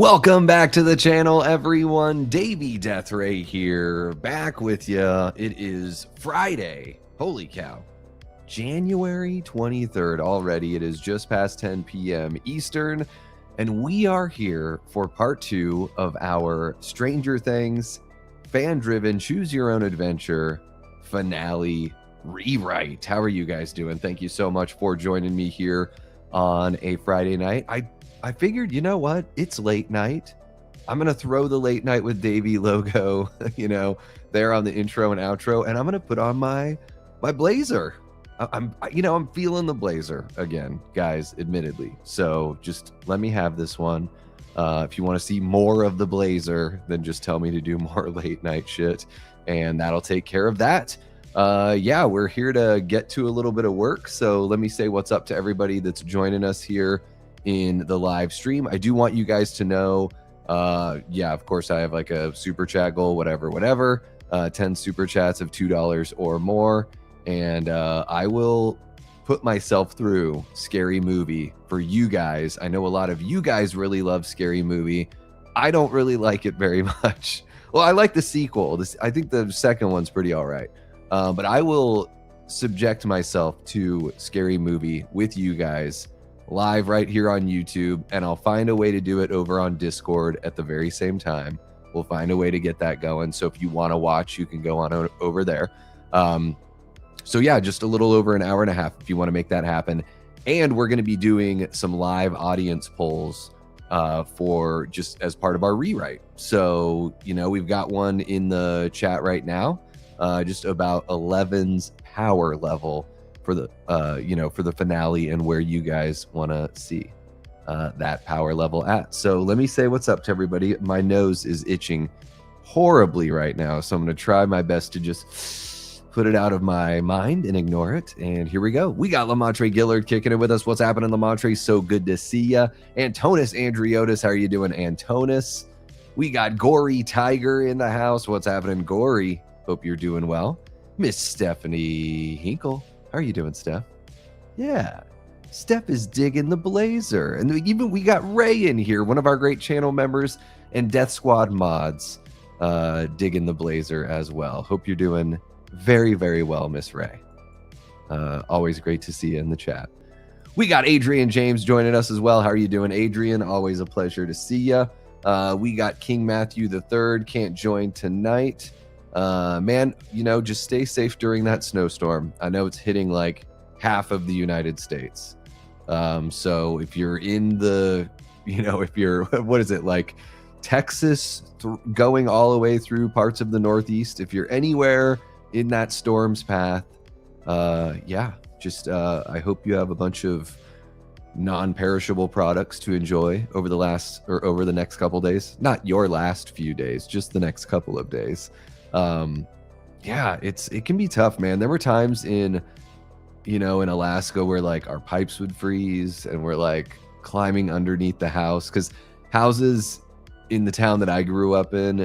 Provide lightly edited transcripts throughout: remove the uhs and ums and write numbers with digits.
Welcome back to the channel, everyone. Davey Deathray here, back with you. It is Friday. Holy cow. January 23rd already. It is just past 10 p.m. Eastern, and we are here for part 2 of our Stranger Things fan-driven Choose Your Own Adventure finale rewrite. How are you guys doing? Thank you so much for joining me here on a Friday night. I figured, you know what? It's late night. I'm going to throw the late night with Davey logo, there on the intro and outro, and I'm going to put on my blazer. I'm feeling the blazer again, guys, admittedly. So just let me have this one. If you want to see more of the blazer, then just tell me to do more late night shit, and that'll take care of that. Yeah, we're here to get to a little bit of work. So let me say what's up to everybody that's joining us here in the live stream. I do want you guys to know, yeah, of course, I have like a super chat goal, whatever, 10 super chats of $2 or more. And I will put myself through Scary Movie for you guys. I know a lot of you guys really love Scary Movie. I don't really like it very much. Well, I like the sequel. I think the second one's pretty all right. But I will subject myself to Scary Movie with you guys live right here on YouTube, and I'll find a way to do it over on Discord at the very same time. We'll find a way to get that going. So if you want to watch, you can go on over there. So yeah, just a little over an hour and a half if you want to make that happen. And we're going to be doing some live audience polls for just as part of our rewrite. So, we've got one in the chat right now, just about 11's power level for the for the finale and where you guys want to see that power level at. So let me say what's up to everybody. My nose is itching horribly right now, so I'm going to try my best to just put it out of my mind and ignore it. And here we go. We got Lamontre Gillard kicking it with us. What's happening, Lamontre? So good to see ya. Antonis Andriotis, how are you doing, Antonis? We got Gory Tiger in the house. What's happening, Gory? Hope you're doing well. Miss Stephanie Hinkle, how are you doing, Steph? Yeah, Steph is digging the blazer. And even we got Ray in here, one of our great channel members and Death Squad mods, digging the blazer as well. Hope you're doing very, very well, Miss Ray. Always great to see you in the chat. We got Adrian James joining us as well. How are you doing, Adrian? Always a pleasure to see you. We got King Matthew III, can't join tonight. Man, just stay safe during that snowstorm. I know it's hitting like half of the United States. So if you're in the, if you're, what is it, like Texas going all the way through parts of the Northeast, if you're anywhere in that storm's path, yeah, just I hope you have a bunch of non-perishable products to enjoy over the next couple days. Not your last few days, just the next couple of days. Yeah, it can be tough, man. There were times in Alaska where like our pipes would freeze and we're like climbing underneath the house, because houses in the town that I grew up in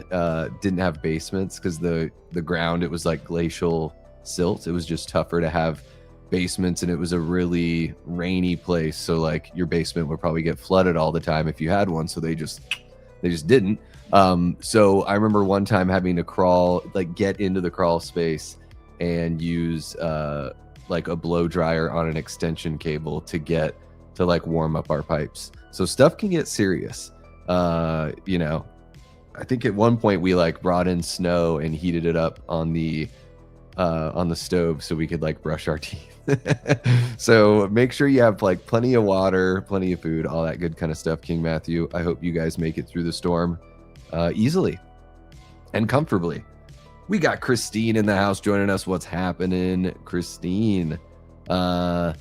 didn't have basements, because the ground, it was like glacial silt. It was just tougher to have basements, and it was a really rainy place, so like your basement would probably get flooded all the time if you had one, so they just didn't. So I remember one time having to get into the crawl space and use like a blow dryer on an extension cable to warm up our pipes. So stuff can get serious. I think at one point we like brought in snow and heated it up on the stove so we could like brush our teeth. So make sure you have like plenty of water, plenty of food, all that good kind of stuff. King Matthew, I hope you guys make it through the storm easily and comfortably. We got Christine in the house joining us. What's happening, Christine? 8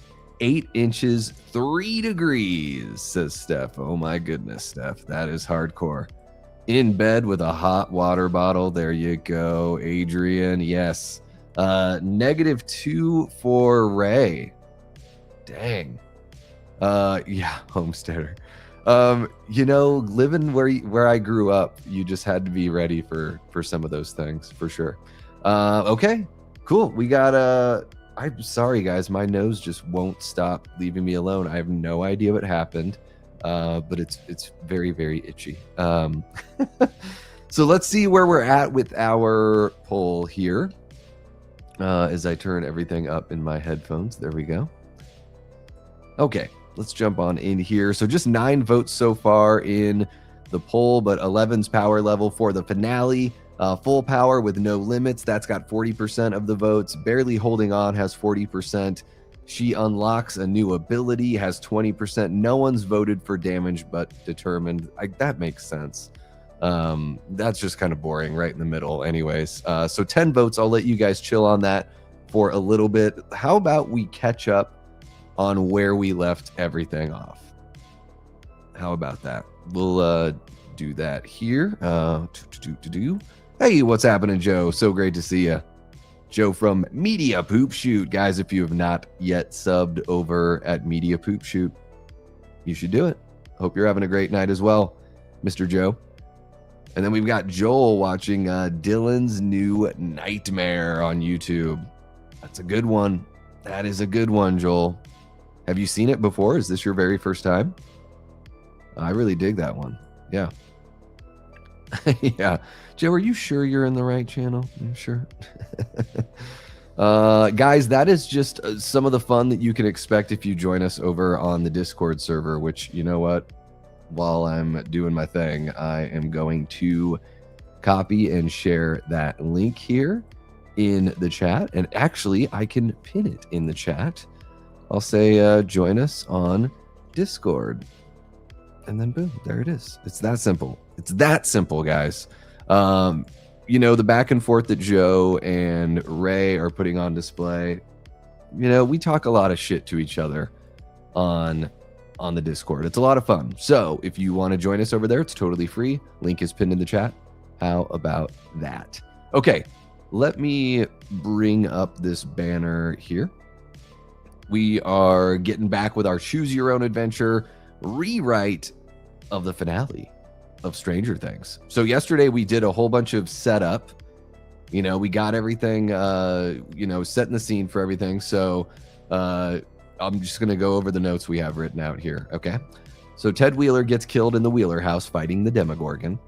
inches 3 degrees, says Steph. Oh my goodness, Steph, that is hardcore. In bed with a hot water bottle. There you go, Adrian. Yes. -2 for Ray. Dang. Yeah, homesteader. Living where I grew up, you just had to be ready for some of those things, for sure. Okay, cool. We got I'm sorry guys, my nose just won't stop leaving me alone. I have no idea what happened. but it's very, very itchy. So let's see where we're at with our poll here. As I turn everything up in my headphones. There we go. Okay, let's jump on in here. So just 9 votes so far in the poll, but 11's power level for the finale. Full power with no limits. That's got 40% of the votes. Barely holding on has 40%. She unlocks a new ability, has 20%. No one's voted for damage but determined. That makes sense. That's just kind of boring right in the middle anyways. So 10 votes. I'll let you guys chill on that for a little bit. How about we catch up on where we left everything off? How about that? We'll do that here. Hey, what's happening, Joe? So great to see you. Joe from Media Poop Shoot. Guys, if you have not yet subbed over at Media Poop Shoot, you should do it. Hope you're having a great night as well, Mr. Joe. And then we've got Joel watching Dylan's New Nightmare on YouTube. That's a good one. That is a good one, Joel. Have you seen it before? Is this your very first time? I really dig that one. Yeah. Yeah. Joe, are you sure you're in the right channel? Are you sure? Guys, that is just some of the fun that you can expect if you join us over on the Discord server, which, you know what? While I'm doing my thing, I am going to copy and share that link here in the chat. And actually, I can pin it in the chat. I'll say, join us on Discord. And then boom, there it is. It's that simple. It's that simple, guys. You know, the back and forth that Joe and Ray are putting on display, you know, we talk a lot of shit to each other on the Discord. It's a lot of fun. So if you want to join us over there, it's totally free. Link is pinned in the chat. How about that? Okay, let me bring up this banner here. We are getting back with our Choose Your Own Adventure rewrite of the finale of Stranger Things. So yesterday we did a whole bunch of setup. You know, we got everything, you know, setting the scene for everything. So I'm just going to go over the notes we have written out here. Okay. So Ted Wheeler gets killed in the Wheeler house fighting the Demogorgon.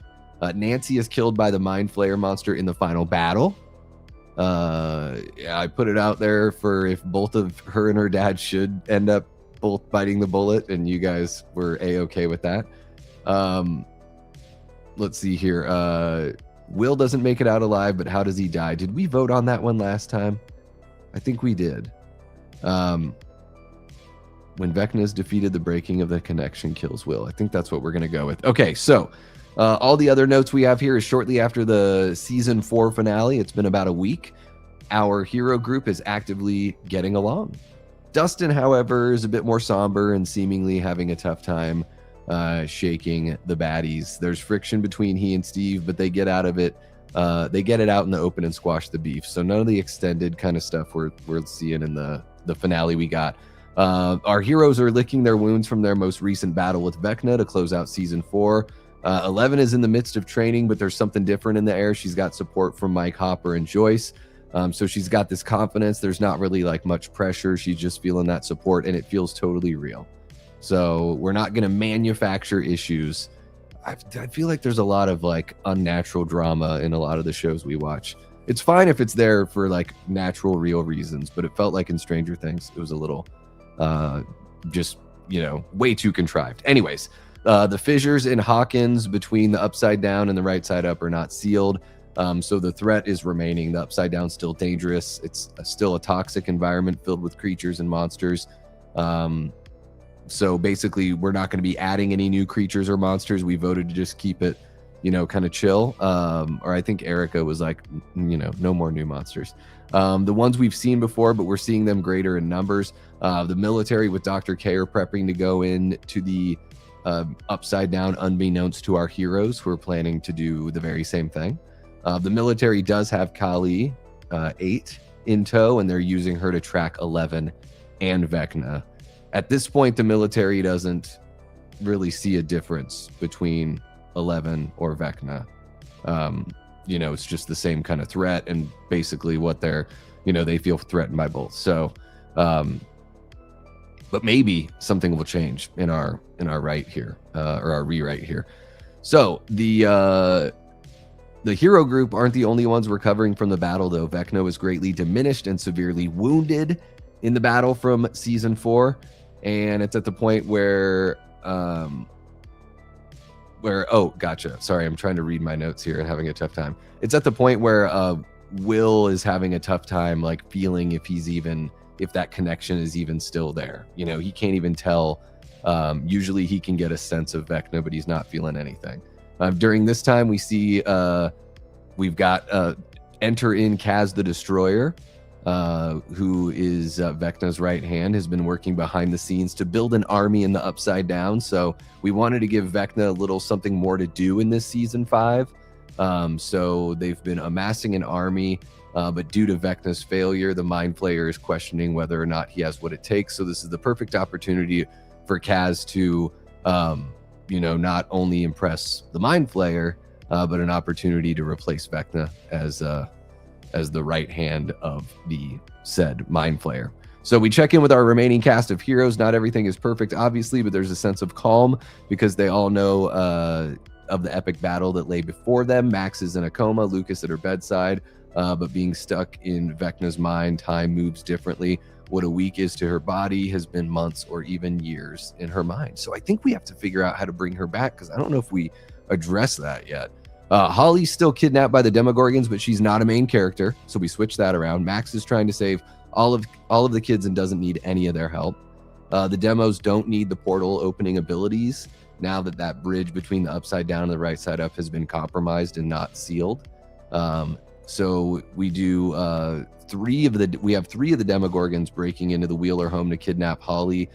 Nancy is killed by the Mind Flayer monster in the final battle. Yeah, I put it out there for if both of her and her dad should end up both biting the bullet, and you guys were A-okay with that. Let's see here. Will doesn't make it out alive, but how does he die? Did we vote on that one last time? I think we did. When Vecna is defeated, the breaking of the connection kills Will. I think that's what we're going to go with. Okay, so all the other notes we have here is shortly after the season 4 finale. It's been about a week. Our hero group is actively getting along. Dustin, however, is a bit more somber and seemingly having a tough time shaking the baddies. There's friction between he and Steve, but they get out of it. They get it out in the open and squash the beef. So none of the extended kind of stuff we're seeing in the finale we got. Our heroes are licking their wounds from their most recent battle with Vecna to close out season 4. 11 is in the midst of training, but there's something different in the air. She's got support from Mike, Hopper, and Joyce. So she's got this confidence. There's not really like much pressure. She's just feeling that support, and it feels totally real. So we're not going to manufacture issues. I feel like there's a lot of like unnatural drama in a lot of the shows we watch. It's fine if it's there for like natural, real reasons, but it felt like in Stranger Things, it was a little just, you know, way too contrived. Anyways, the fissures in Hawkins between the upside down and the right side up are not sealed. So the threat is remaining. The upside down still dangerous. It's still a toxic environment filled with creatures and monsters. So basically, we're not going to be adding any new creatures or monsters. We voted to just keep it, you know, kind of chill. Or I think Erica was like, you know, no more new monsters. The ones we've seen before, but we're seeing them greater in numbers. The military with Dr. K are prepping to go in to the upside down, unbeknownst to our heroes who are planning to do the very same thing. The military does have Kali 8 in tow, and they're using her to track 11 and Vecna. At this point, the military doesn't really see a difference between 11 or Vecna. You know, it's just the same kind of threat, and basically what they're, you know, they feel threatened by both. So but maybe something will change in our right here, or our rewrite here. So the hero group aren't the only ones recovering from the battle, though. Vecna was greatly diminished and severely wounded in the battle from season 4, and it's at the point where oh, gotcha. Sorry, I'm trying to read my notes here and having a tough time. It's at the point where Will is having a tough time, like, feeling if that connection is even still there. You know, he can't even tell. Usually he can get a sense of Vecna, but he's not feeling anything. During this time, we see we've got enter in Kaz the Destroyer, who is Vecna's right hand, has been working behind the scenes to build an army in the Upside Down. So we wanted to give Vecna a little something more to do in this season 5. So they've been amassing an army, but due to Vecna's failure, the Mind Flayer is questioning whether or not he has what it takes. So this is the perfect opportunity for Kaz to, not only impress the Mind Flayer, but an opportunity to replace Vecna as the right hand of the said Mind Flayer. So we check in with our remaining cast of heroes. Not everything is perfect, obviously, but there's a sense of calm because they all know of the epic battle that lay before them. Max is in a coma, Lucas at her bedside, but being stuck in Vecna's mind, time moves differently. What a week is to her body has been months or even years in her mind. So I think we have to figure out how to bring her back, because I don't know if we address that yet. Holly's still kidnapped by the Demogorgons, but she's not a main character, so we switch that around. Max is trying to save all of the kids and doesn't need any of their help. The demos don't need the portal opening abilities now that bridge between the Upside Down and the Right Side Up has been compromised and not sealed. So we do three of the Demogorgons breaking into the Wheeler home to kidnap Holly.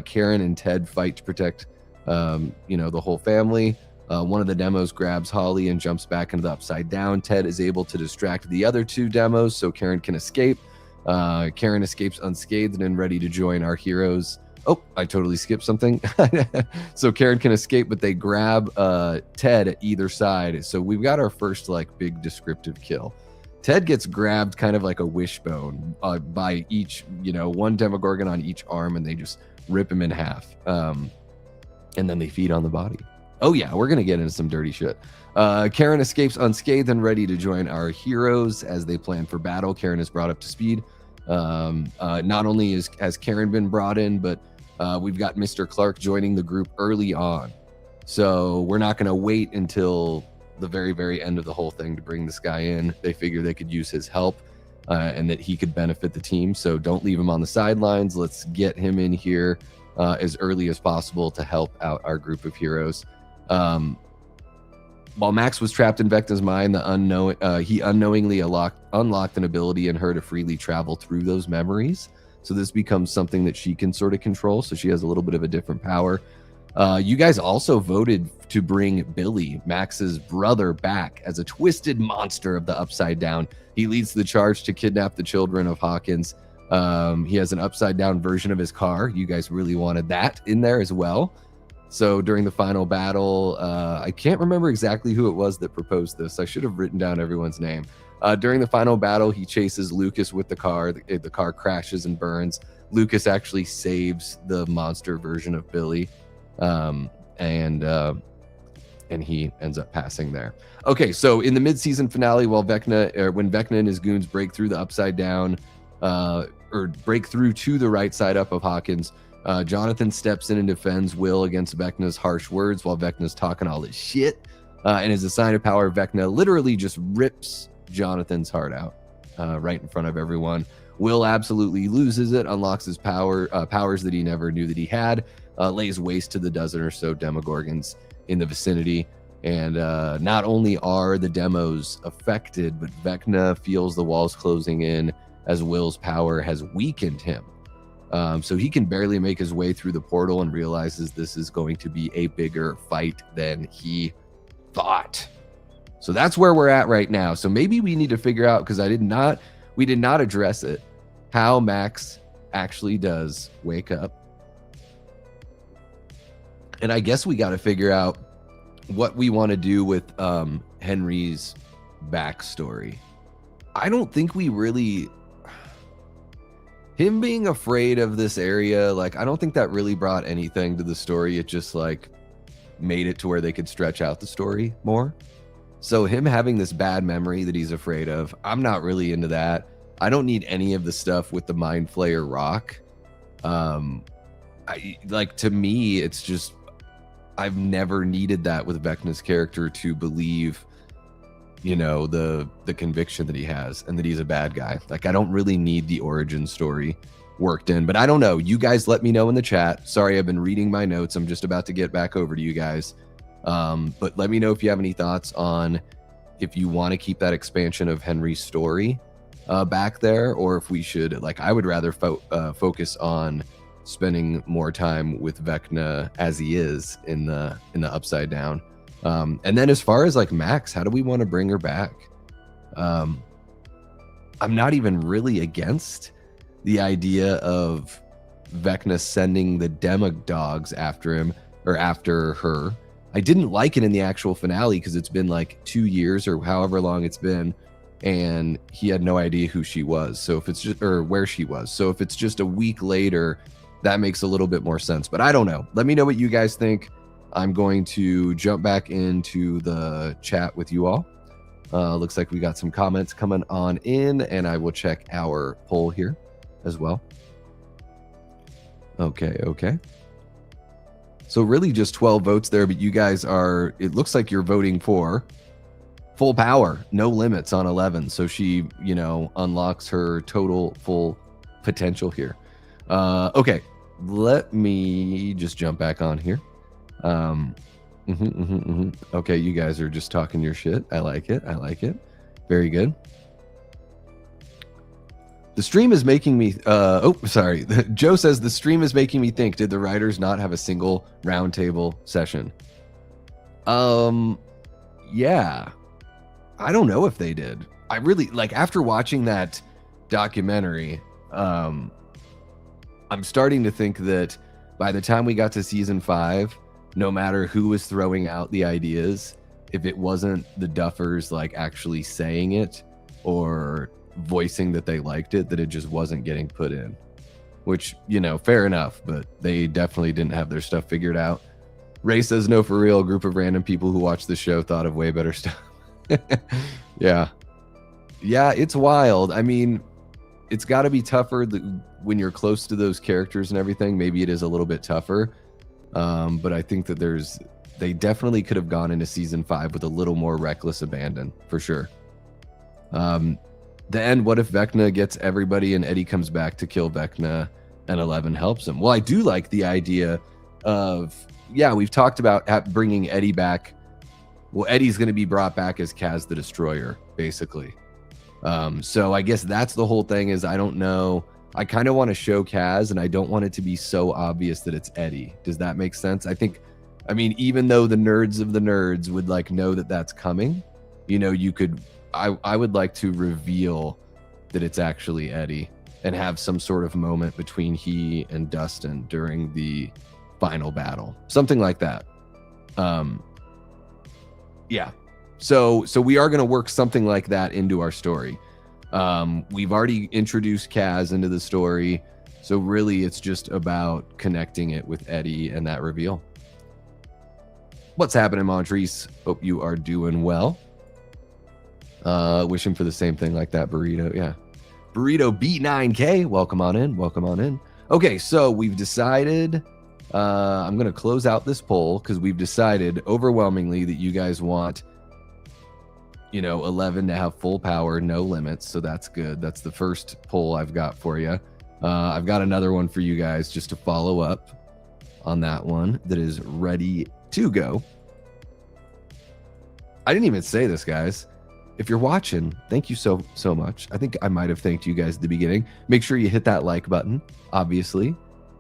Karen and Ted fight to protect the whole family. One of the demos grabs Holly and jumps back into the Upside Down. Ted is able to distract the other 2 demos so Karen can escape. Karen escapes unscathed and ready to join our heroes. Oh, I totally skipped something. So Karen can escape, but they grab Ted at either side. So we've got our first big descriptive kill. Ted gets grabbed kind of like a wishbone by each, one Demogorgon on each arm, and they just rip him in half. And then they feed on the body. Oh yeah, we're going to get into some dirty shit. Karen escapes unscathed and ready to join our heroes as they plan for battle. Karen is brought up to speed. Not only has Karen been brought in, but we've got Mr. Clark joining the group early on. So we're not going to wait until the very, very end of the whole thing to bring this guy in. They figure they could use his help and that he could benefit the team. So don't leave him on the sidelines. Let's get him in here as early as possible to help out our group of heroes. While Max was trapped in Vecna's mind, he unknowingly unlocked an ability in her to freely travel through those memories. So this becomes something that she can sort of control. So she has a little bit of a different power. You guys also voted to bring Billy, Max's brother, back as a twisted monster of the Upside Down. He leads the charge to kidnap the children of Hawkins. He has an upside down version of his car. You guys really wanted that in there as well. So during the final battle, I can't remember exactly who it was that proposed this. I should have written down everyone's name. During the final battle, he chases Lucas with the car. The car crashes and burns. Lucas actually saves the monster version of Billy, and he ends up passing there. Okay, so in the mid-season finale, when Vecna and his goons break through the Upside Down, or break through to the Right Side Up of Hawkins, Jonathan steps in and defends Will against Vecna's harsh words while Vecna's talking all this shit. And as a sign of power, Vecna literally just rips Jonathan's heart out right in front of everyone. Will absolutely loses it, unlocks his powers that he never knew that he had, lays waste to the dozen or so Demogorgons in the vicinity. And not only are the demos affected, but Vecna feels the walls closing in as Will's power has weakened him. So he can barely make his way through the portal and realizes this is going to be a bigger fight than he thought. So that's where we're at right now. So maybe we need to figure out, because we did not address it, how Max actually does wake up. And I guess we got to figure out what we want to do with Henry's backstory. I don't think we really... him being afraid of this area, like, I don't think that really brought anything to the story. It just, like, made it to where they could stretch out the story more. So him having this bad memory that he's afraid of, I'm not really into that. I don't need any of the stuff with the Mind Flayer rock. To me, it's just, I've never needed that with Vecna's character to believe, you know, the conviction that he has and that he's a bad guy. Like, I don't really need the origin story worked in, but I don't know. You guys let me know in the chat. Sorry, I've been reading my notes. I'm just about to get back over to you guys. But let me know if you have any thoughts on if you want to keep that expansion of Henry's story back there, or if we should, like, I would rather focus on spending more time with Vecna as he is in the Upside Down. And then as far as like Max, how do we want to bring her back? I'm not even really against the idea of Vecna sending the Demodogs after him or after her. I didn't like it in the actual finale because it's been like 2 years or however long it's been, and he had no idea who she was. So if it's just, or where she was. So if it's just a week later, that makes a little bit more sense. But I don't know. Let me know what you guys think. I'm going to jump back into the chat with you all. Looks like we got some comments coming on in, and I will check our poll here as well. Okay. So really just 12 votes there, but you guys are, it looks like you're voting for full power, no limits on 11. So she, you know, unlocks her total full potential here. Okay, let me just jump back on here. Okay, you guys are just talking your shit. I like it. Very good. The stream is making me sorry. Joe says the stream is making me think, did the writers not have a single roundtable session? Yeah. I don't know if they did. I really, like, after watching that documentary, I'm starting to think that by the time we got to season 5, no matter who was throwing out the ideas, if it wasn't the Duffers like actually saying it or voicing that they liked it, that it just wasn't getting put in. Which, you know, fair enough, but they definitely didn't have their stuff figured out. Ray says, no, for real, a group of random people who watched the show thought of way better stuff. Yeah, it's wild. I mean, it's got to be tougher when you're close to those characters and everything. Maybe it is a little bit tougher. But I think that they definitely could have gone into season 5 with a little more reckless abandon, for sure. The end, what if Vecna gets everybody and Eddie comes back to kill Vecna and 11 helps him? Well, I do like the idea of, yeah, we've talked about bringing Eddie back. Well, Eddie's going to be brought back as Kaz the Destroyer, basically. So I guess that's the whole thing is, I don't know. I kind of want to show Kaz, and I don't want it to be so obvious that it's Eddie. Does that make sense? I mean, even though the nerds of the nerds would like know that that's coming, you know, I would like to reveal that it's actually Eddie and have some sort of moment between he and Dustin during the final battle, something like that. Yeah. So we are going to work something like that into our story. We've already introduced Kaz into the story, so really it's just about connecting it with Eddie and that reveal. What's happening, Montrese? Hope you are doing well. Wishing for the same thing like that, Burrito. Yeah. Burrito B9K, welcome on in. Okay, so we've decided, I'm going to close out this poll because we've decided overwhelmingly that you guys want, you know, 11 to have full power, no limits. So that's good. That's the first poll I've got for you. I've got another one for you guys just to follow up on that one that is ready to go. I didn't even say this, guys. If you're watching, thank you so much. I think I might have thanked you guys at the beginning. Make sure you hit that like button, obviously.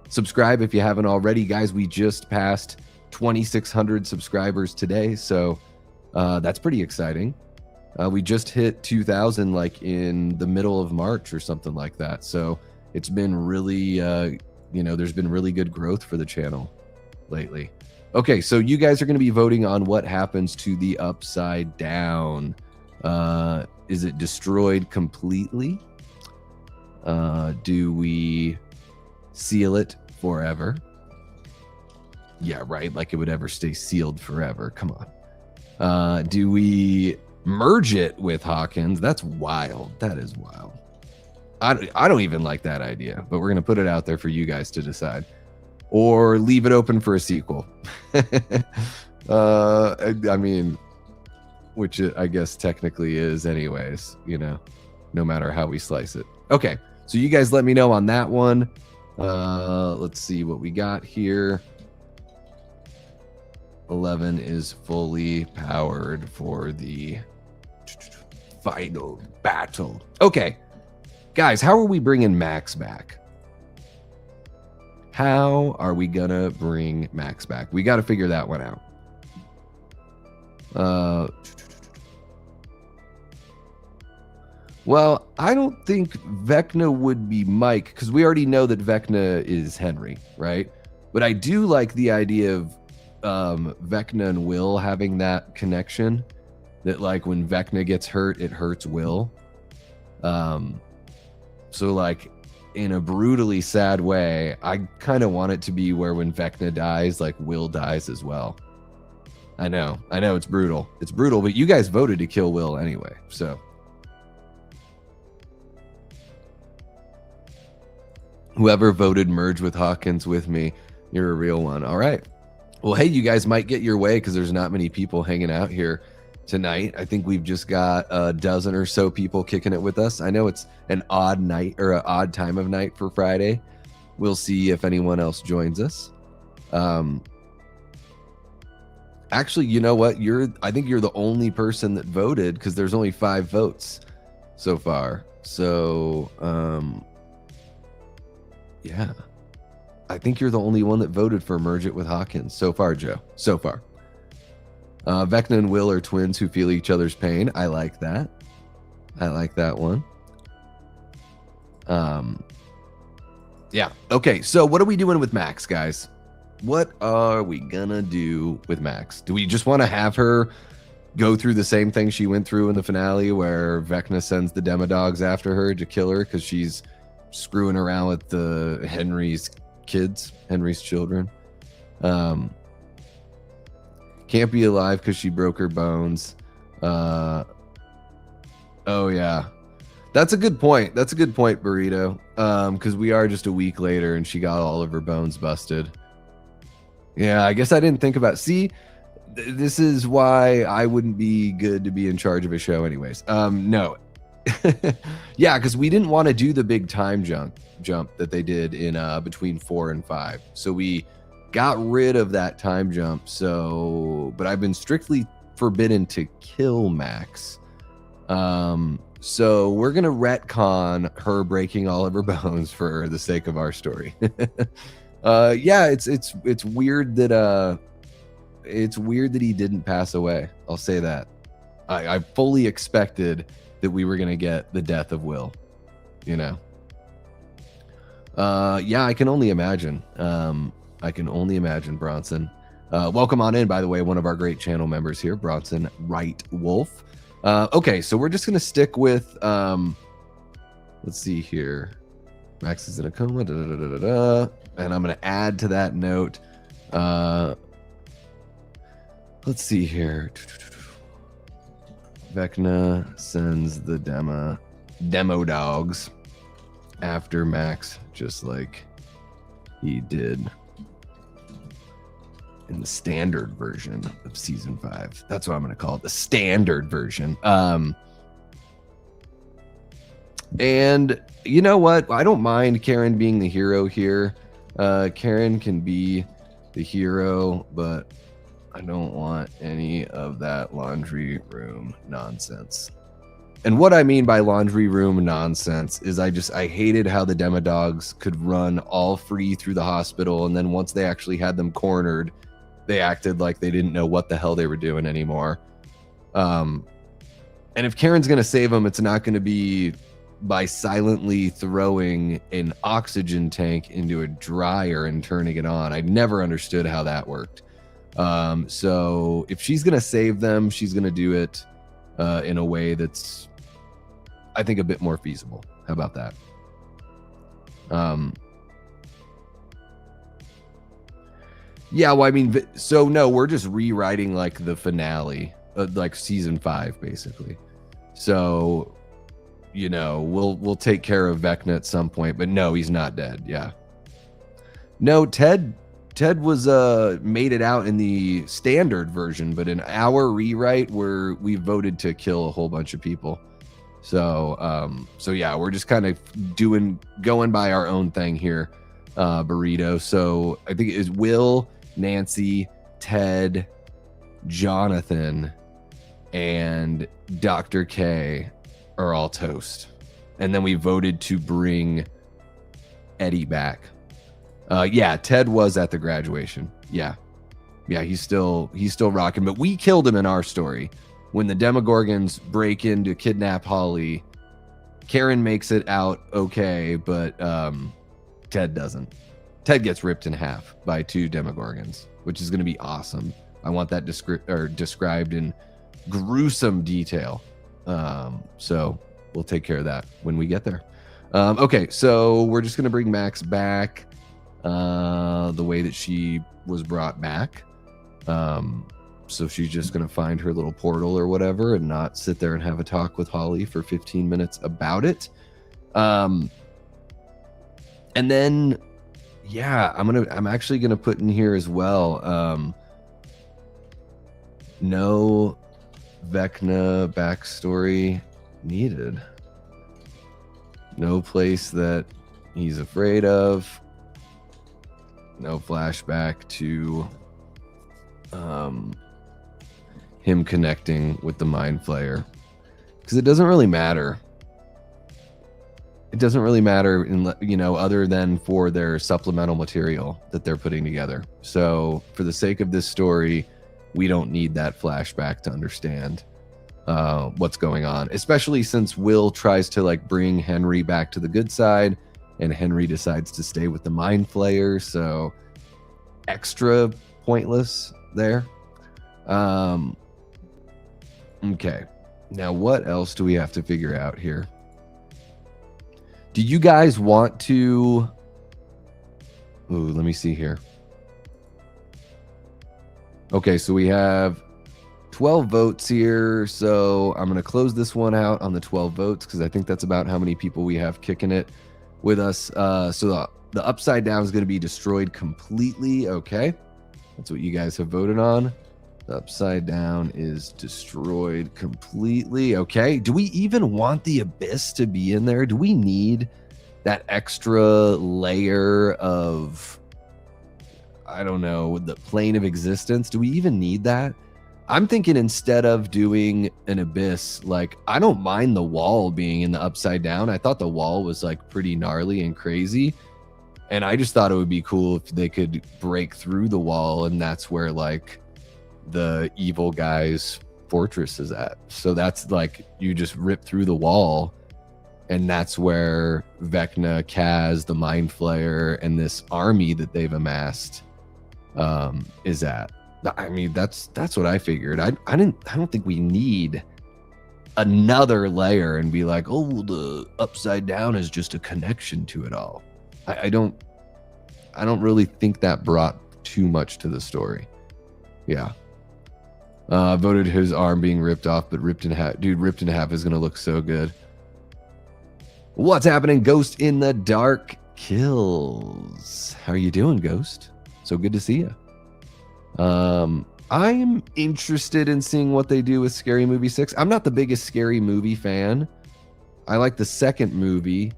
Subscribe if you haven't already. Guys, we just passed 2,600 subscribers today, so that's pretty exciting. We just hit 2,000 like in the middle of March or something like that. So it's been really, you know, there's been really good growth for the channel lately. Okay, so you guys are going to be voting on what happens to the Upside Down. Is it destroyed completely? Do we seal it forever? Yeah, right. Like it would ever stay sealed forever. Come on. Do we merge it with Hawkins? That's wild. That is wild. I don't even like that idea, but we're going to put it out there for you guys to decide. Or leave it open for a sequel. I mean, which it, I guess technically is anyways, you know, no matter how we slice it. Okay, so you guys let me know on that one. Let's see what we got here. 11 is fully powered for the final battle. Okay, guys, how are we bringing Max back? How are we gonna bring Max back? We got to figure that one out. Well, I don't think Vecna would be Mike, because we already know that Vecna is Henry, right? But I do like the idea of Vecna and Will having that connection, that like when Vecna gets hurt, it hurts Will. So like in a brutally sad way, I kind of want it to be where when Vecna dies, like Will dies as well. I know it's brutal. It's brutal, but you guys voted to kill Will anyway, so. Whoever voted merge with Hawkins with me, you're a real one. All right. Well, hey, you guys might get your way because there's not many people hanging out here tonight. I think we've just got a dozen or so people kicking it with us. I know it's an odd night or an odd time of night for Friday. We'll see if anyone else joins us. Actually, you know what? I think you're the only person that voted because there's only 5 votes so far. So, yeah, I think you're the only one that voted for merge it with Hawkins so far, Joe. So far. Vecna and Will are twins who feel each other's pain. I like that. I like that one. Yeah. Okay. So what are we doing with Max, guys? What are we gonna do with Max? Do we just want to have her go through the same thing she went through in the finale where Vecna sends the Demodogs after her to kill her because she's screwing around with the Henry's children? Can't be alive because she broke her bones. Oh yeah, that's a good point. That's a good point, Burrito. Because we are just a week later and she got all of her bones busted. Yeah, I guess I didn't think about. See, this is why I wouldn't be good to be in charge of a show, anyways. No. Yeah, because we didn't want to do the big time jump that they did in between 4 and 5. So we got rid of that time jump. So, but I've been strictly forbidden to kill Max. So we're gonna retcon her breaking all of her bones for the sake of our story. Yeah, it's weird that he didn't pass away. I'll say that. I fully expected that we were gonna get the death of Will, you know. Yeah, I can only imagine. I can only imagine, Bronson. Welcome on in, by the way, one of our great channel members here, Bronson Wright Wolf. Okay, so we're just gonna stick with let's see here. Max is in a coma, and I'm gonna add to that note. Let's see here. Vecna sends the demo dogs after Max, just like he did in the standard version of season 5. That's what I'm going to call it, the standard version. And you know what? I don't mind Karen being the hero here. Karen can be the hero, but I don't want any of that laundry room nonsense. And what I mean by laundry room nonsense is I hated how the Demodogs could run all free through the hospital, and then once they actually had them cornered, they acted like they didn't know what the hell they were doing anymore. And if Karen's going to save them, it's not going to be by silently throwing an oxygen tank into a dryer and turning it on. I never understood how that worked. So if she's going to save them, she's going to do it in a way that's, I think, a bit more feasible. How about that? Yeah, well, I mean, so no, we're just rewriting like the finale, like season 5, basically. So, you know, we'll take care of Vecna at some point, but no, he's not dead. Yeah. No, Ted was made it out in the standard version, but in our rewrite, we voted to kill a whole bunch of people. So yeah, we're just kind of going by our own thing here, Burrito. So I think it is Will, Nancy, Ted, Jonathan, and Dr. K are all toast. And then we voted to bring Eddie back. Yeah, Ted was at the graduation. Yeah, he's still rocking, but we killed him in our story. When the Demogorgons break in to kidnap Holly, Karen makes it out okay, but Ted doesn't. Ted gets ripped in half by 2 Demogorgons, which is going to be awesome. I want that described in gruesome detail. So we'll take care of that when we get there. Okay, so we're just going to bring Max back the way that she was brought back. So she's just going to find her little portal or whatever and not sit there and have a talk with Holly for 15 minutes about it. And then, yeah, I'm actually going to put in here as well. No Vecna backstory needed. No place that he's afraid of. No flashback to him connecting with the Mind Flayer, because it doesn't really matter. It doesn't really matter, other than for their supplemental material that they're putting together. So for the sake of this story, we don't need that flashback to understand what's going on, especially since Will tries to like bring Henry back to the good side, and Henry decides to stay with the Mind Flayer. So extra pointless there. Okay, now what else do we have to figure out here? Do you guys want to... Ooh, let me see here. Okay, so we have 12 votes here. So I'm going to close this one out on the 12 votes because I think that's about how many people we have kicking it with us. So the Upside Down is going to be destroyed completely. Okay, that's what you guys have voted on. The Upside Down is destroyed completely. Okay, do we even want the Abyss to be in there? Do we need that extra layer of, I don't know, the plane of existence? Do we even need that? I'm thinking instead of doing an Abyss, like, I don't mind the wall being in the Upside Down. I thought the wall was like pretty gnarly and crazy. And I just thought it would be cool if they could break through the wall, and that's where like the evil guy's fortress is at. So that's like, you just rip through the wall, and that's where Vecna, Kaz, the Mind Flayer, and this army that they've amassed is at. I mean, that's what I figured. I don't think we need another layer and be like, oh, the Upside Down is just a connection to it all. I don't really think that brought too much to the story. Yeah. Voted his arm being ripped off, but ripped in half. Dude, ripped in half is going to look so good. What's happening? Ghost in the Dark kills. How are you doing, Ghost? So good to see you. I'm interested in seeing what they do with Scary Movie 6. I'm not the biggest Scary Movie fan. I like the second movie.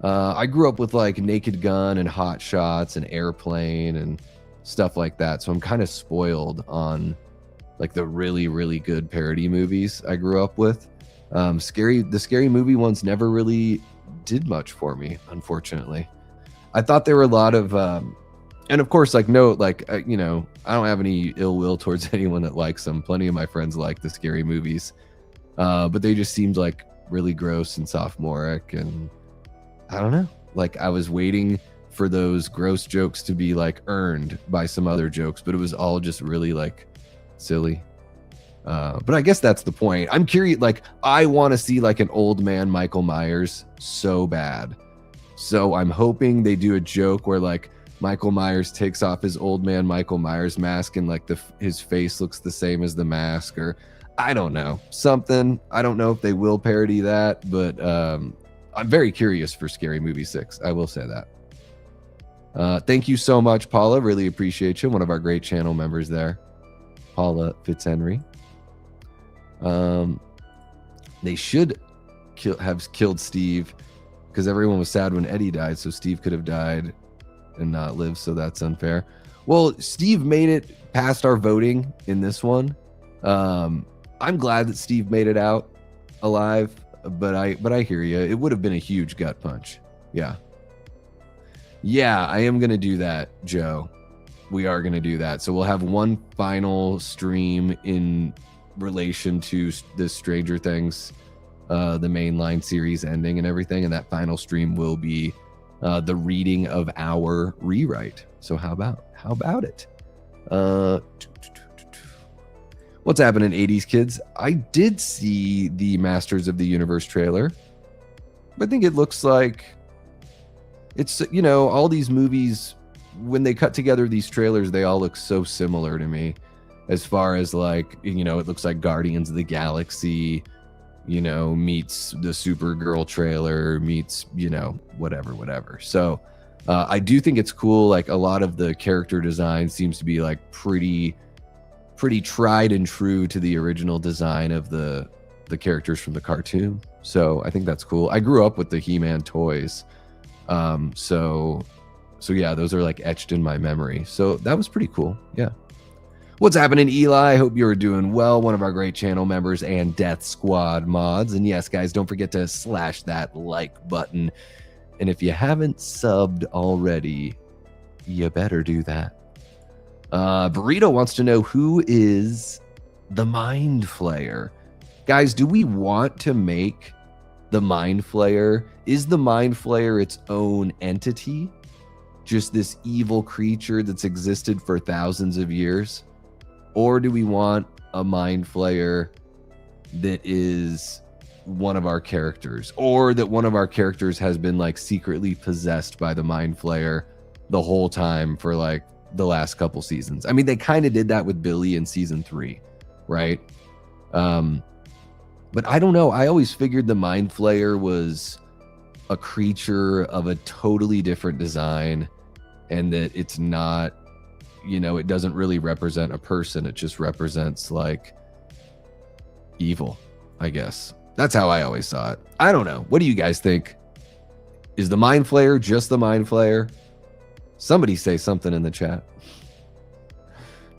I grew up with like Naked Gun and Hot Shots and Airplane and stuff like that. So I'm kind of spoiled on like the really, really good parody movies I grew up with. The Scary Movie ones never really did much for me, unfortunately. I thought there were a lot of, and of course, like, no, like, I don't have any ill will towards anyone that likes them. Plenty of my friends like the Scary Movies, but they just seemed like really gross and sophomoric, and I don't know. Like, I was waiting for those gross jokes to be like earned by some other jokes, but it was all just really like silly. But I guess that's the point. I'm curious. Like, I want to see like an old man Michael Myers so bad. So I'm hoping they do a joke where like Michael Myers takes off his old man Michael Myers mask and like his face looks the same as the mask, or I don't know, something. I don't know if they will parody that, but I'm very curious for Scary Movie 6. I will say that. Thank you so much, Paula. Really appreciate you. One of our great channel members there, Paula Fitzhenry. They should have killed Steve because everyone was sad when Eddie died, so Steve could have died and not lived, so that's unfair. Well, Steve made it past our voting in this one. I'm glad that Steve made it out alive, but I hear you. It would have been a huge gut punch. Yeah, I am gonna do that, Joe. We are gonna do that. So we'll have one final stream in relation to the Stranger Things, the mainline series ending and everything, and that final stream will be the reading of our rewrite. So how about it? What's happening, 80s kids? I did see the Masters of the Universe trailer. I think it looks like it's, you know, all these movies, when they cut together these trailers, they all look so similar to me, as far as like, you know, it looks like Guardians of the Galaxy, you know, meets the Supergirl trailer, meets, you know, whatever. So I do think it's cool. Like a lot of the character design seems to be like pretty tried and true to the original design of the characters from the cartoon. So I think that's cool. I grew up with the He-Man toys. So yeah, those are like etched in my memory. So that was pretty cool. Yeah. What's happening, Eli? I hope you're doing well. One of our great channel members and Death Squad mods. And yes, guys, don't forget to slash that like button. And if you haven't subbed already, you better do that. Burrito wants to know, who is the Mind Flayer? Guys, do we want to make the Mind Flayer? Is the Mind Flayer its own entity? Just this evil creature that's existed for thousands of years? Or do we want a Mind Flayer that is one of our characters? Or that one of our characters has been like secretly possessed by the Mind Flayer the whole time for like the last couple seasons? I mean, they kind of did that with Billy in season 3, right? But I don't know. I always figured the Mind Flayer was a creature of a totally different design, and that it's not, you know, it doesn't really represent a person. It just represents like evil, I guess. That's how I always saw it. I don't know. What do you guys think? Is the Mind Flayer just the Mind Flayer? Somebody say something in the chat.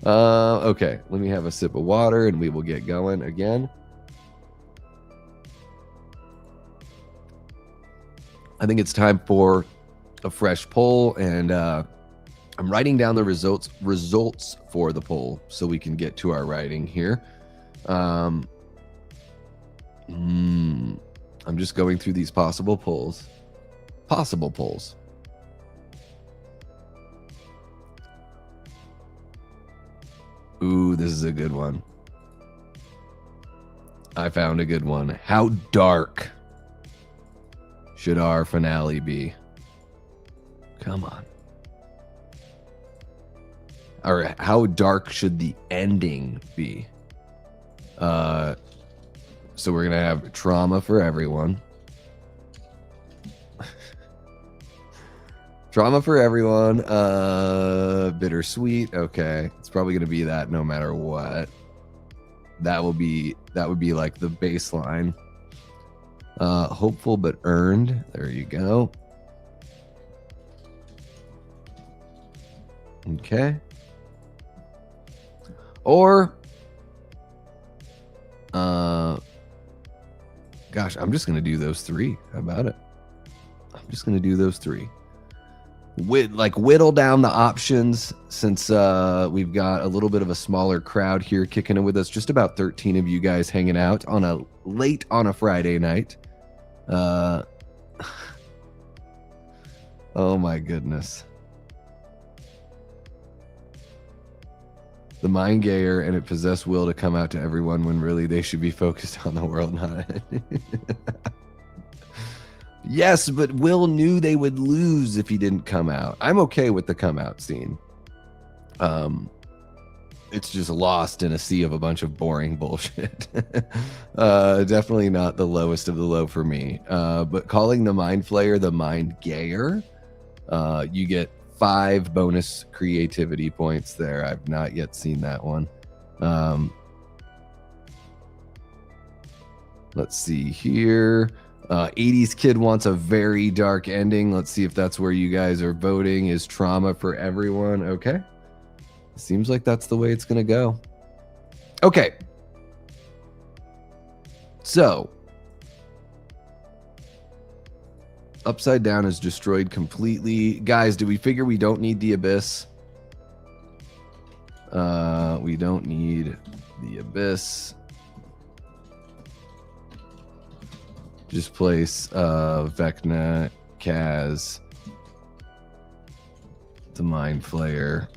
Okay, let me have a sip of water and we will get going again. I think it's time for a fresh poll, and I'm writing down the results for the poll so we can get to our writing here. I'm just going through these possible polls. Ooh, this is a good one. I found a good one. How dark should our finale be? Come on. Or how dark should the ending be? So we're gonna have trauma for everyone. Trauma for everyone. Bittersweet. Okay, it's probably gonna be that no matter what. That would be like the baseline. Hopeful but earned. There you go. Okay. Or gosh, I'm just gonna do those three. How about it? I'm just gonna do those three. Whittle down the options, since we've got a little bit of a smaller crowd here kicking it with us. Just about 13 of you guys hanging out on a Friday night. Oh my goodness. The mind gayer and it possess will to come out to everyone when really they should be focused on the world, not it. Yes, but Will knew they would lose if he didn't come out. I'm okay with the come out scene. It's just lost in a sea of a bunch of boring bullshit. Definitely not the lowest of the low for me. But calling the Mind Flayer the Mind Gayer, you get 5 bonus creativity points there. I've not yet seen that one. Let's see here. 80s Kid wants a very dark ending. Let's see if that's where you guys are voting. Is trauma for everyone? Okay. Seems like that's the way it's going to go. Okay. So, Upside Down is destroyed completely. Guys, do we figure we don't need the Abyss? We don't need the Abyss. Just place Vecna, Kaz, the Mind Flayer,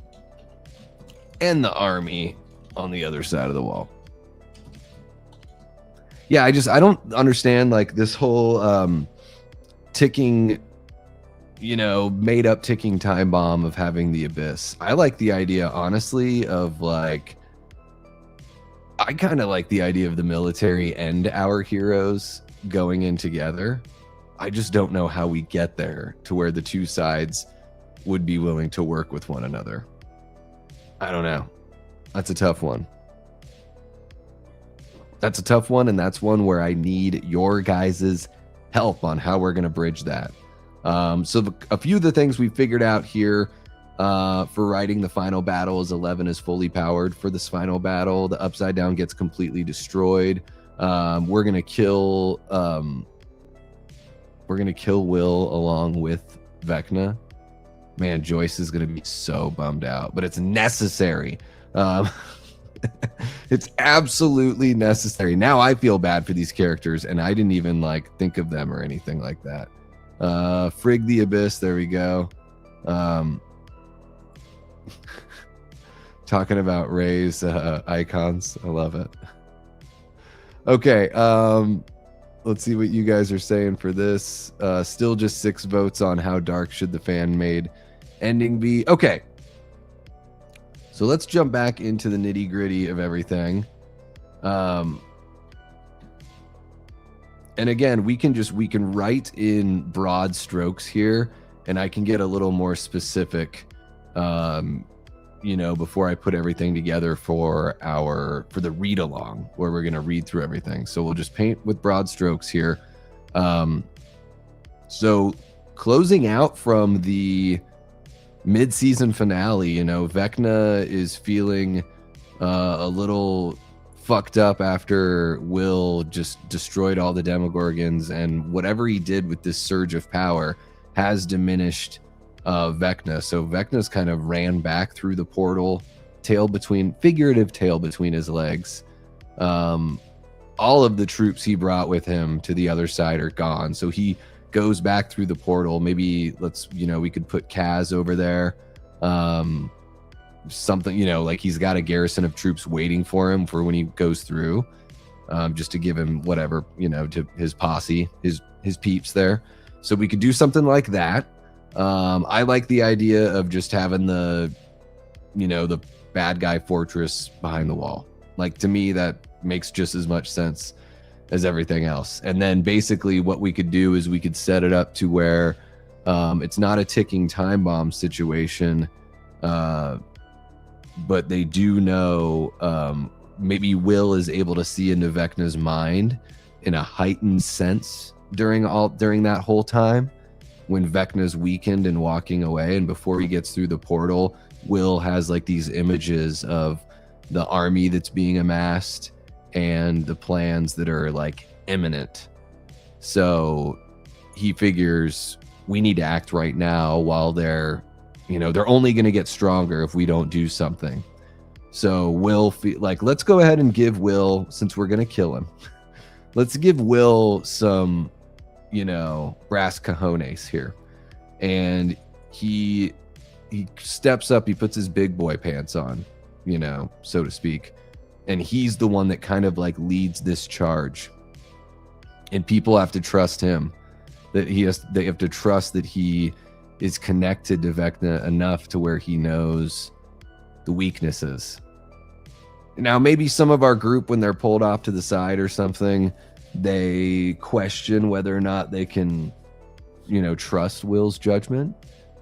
and the army on the other side of the wall. Yeah, I don't understand like this whole ticking, made up ticking time bomb of having the Abyss. I like the idea, honestly, of like, I kind of like the idea of the military and our heroes going in together. I just don't know how we get there to where the two sides would be willing to work with one another. I don't know. That's a tough one. That's a tough one, and that's one where I need your guys' help on how we're going to bridge that. So a few of the things we figured out here for writing the final battle is 11 is fully powered for this final battle. The Upside Down gets completely destroyed. We're going to kill Will along with Vecna. Man, Joyce is going to be so bummed out, but it's necessary. It's absolutely necessary. Now I feel bad for these characters, and I didn't even like think of them or anything like that. Frig the Abyss, there we go. Talking about Ray's icons. I love it. Okay, let's see what you guys are saying for this. Still just 6 votes on how dark should the fan-made ending be. Okay, so let's jump back into the nitty-gritty of everything. And again, we can write in broad strokes here, and I can get a little more specific, before I put everything together for the read along where we're going to read through everything. So we'll just paint with broad strokes here. So closing out from the mid-season finale, Vecna is feeling a little fucked up after Will just destroyed all the Demogorgons, and whatever he did with this surge of power has diminished Vecna. So Vecna's kind of ran back through the portal, figurative tail between his legs. All of the troops he brought with him to the other side are gone. So he goes back through the portal. Maybe we could put Kaz over there. Something, like he's got a garrison of troops waiting for him for when he goes through, just to give him whatever, to his posse, his peeps there. So we could do something like that. I like the idea of just having the bad guy fortress behind the wall. Like, to me, that makes just as much sense as everything else. And then basically what we could do is we could set it up to where it's not a ticking time bomb situation, but they do know maybe Will is able to see into Vecna's mind in a heightened sense during that whole time when Vecna's weakened and walking away, and before he gets through the portal, Will has like these images of the army that's being amassed and the plans that are like imminent. So he figures we need to act right now while they're only going to get stronger if we don't do something. So Will let's go ahead and give Will, since we're going to kill him, let's give Will some brass cojones here. And he steps up, he puts his big boy pants on, so to speak, and he's the one that kind of like leads this charge, and people have to trust him. That they have to trust that he is connected to Vecna enough to where he knows the weaknesses. Now, maybe some of our group, when they're pulled off to the side or something, they question whether or not they can, trust Will's judgment.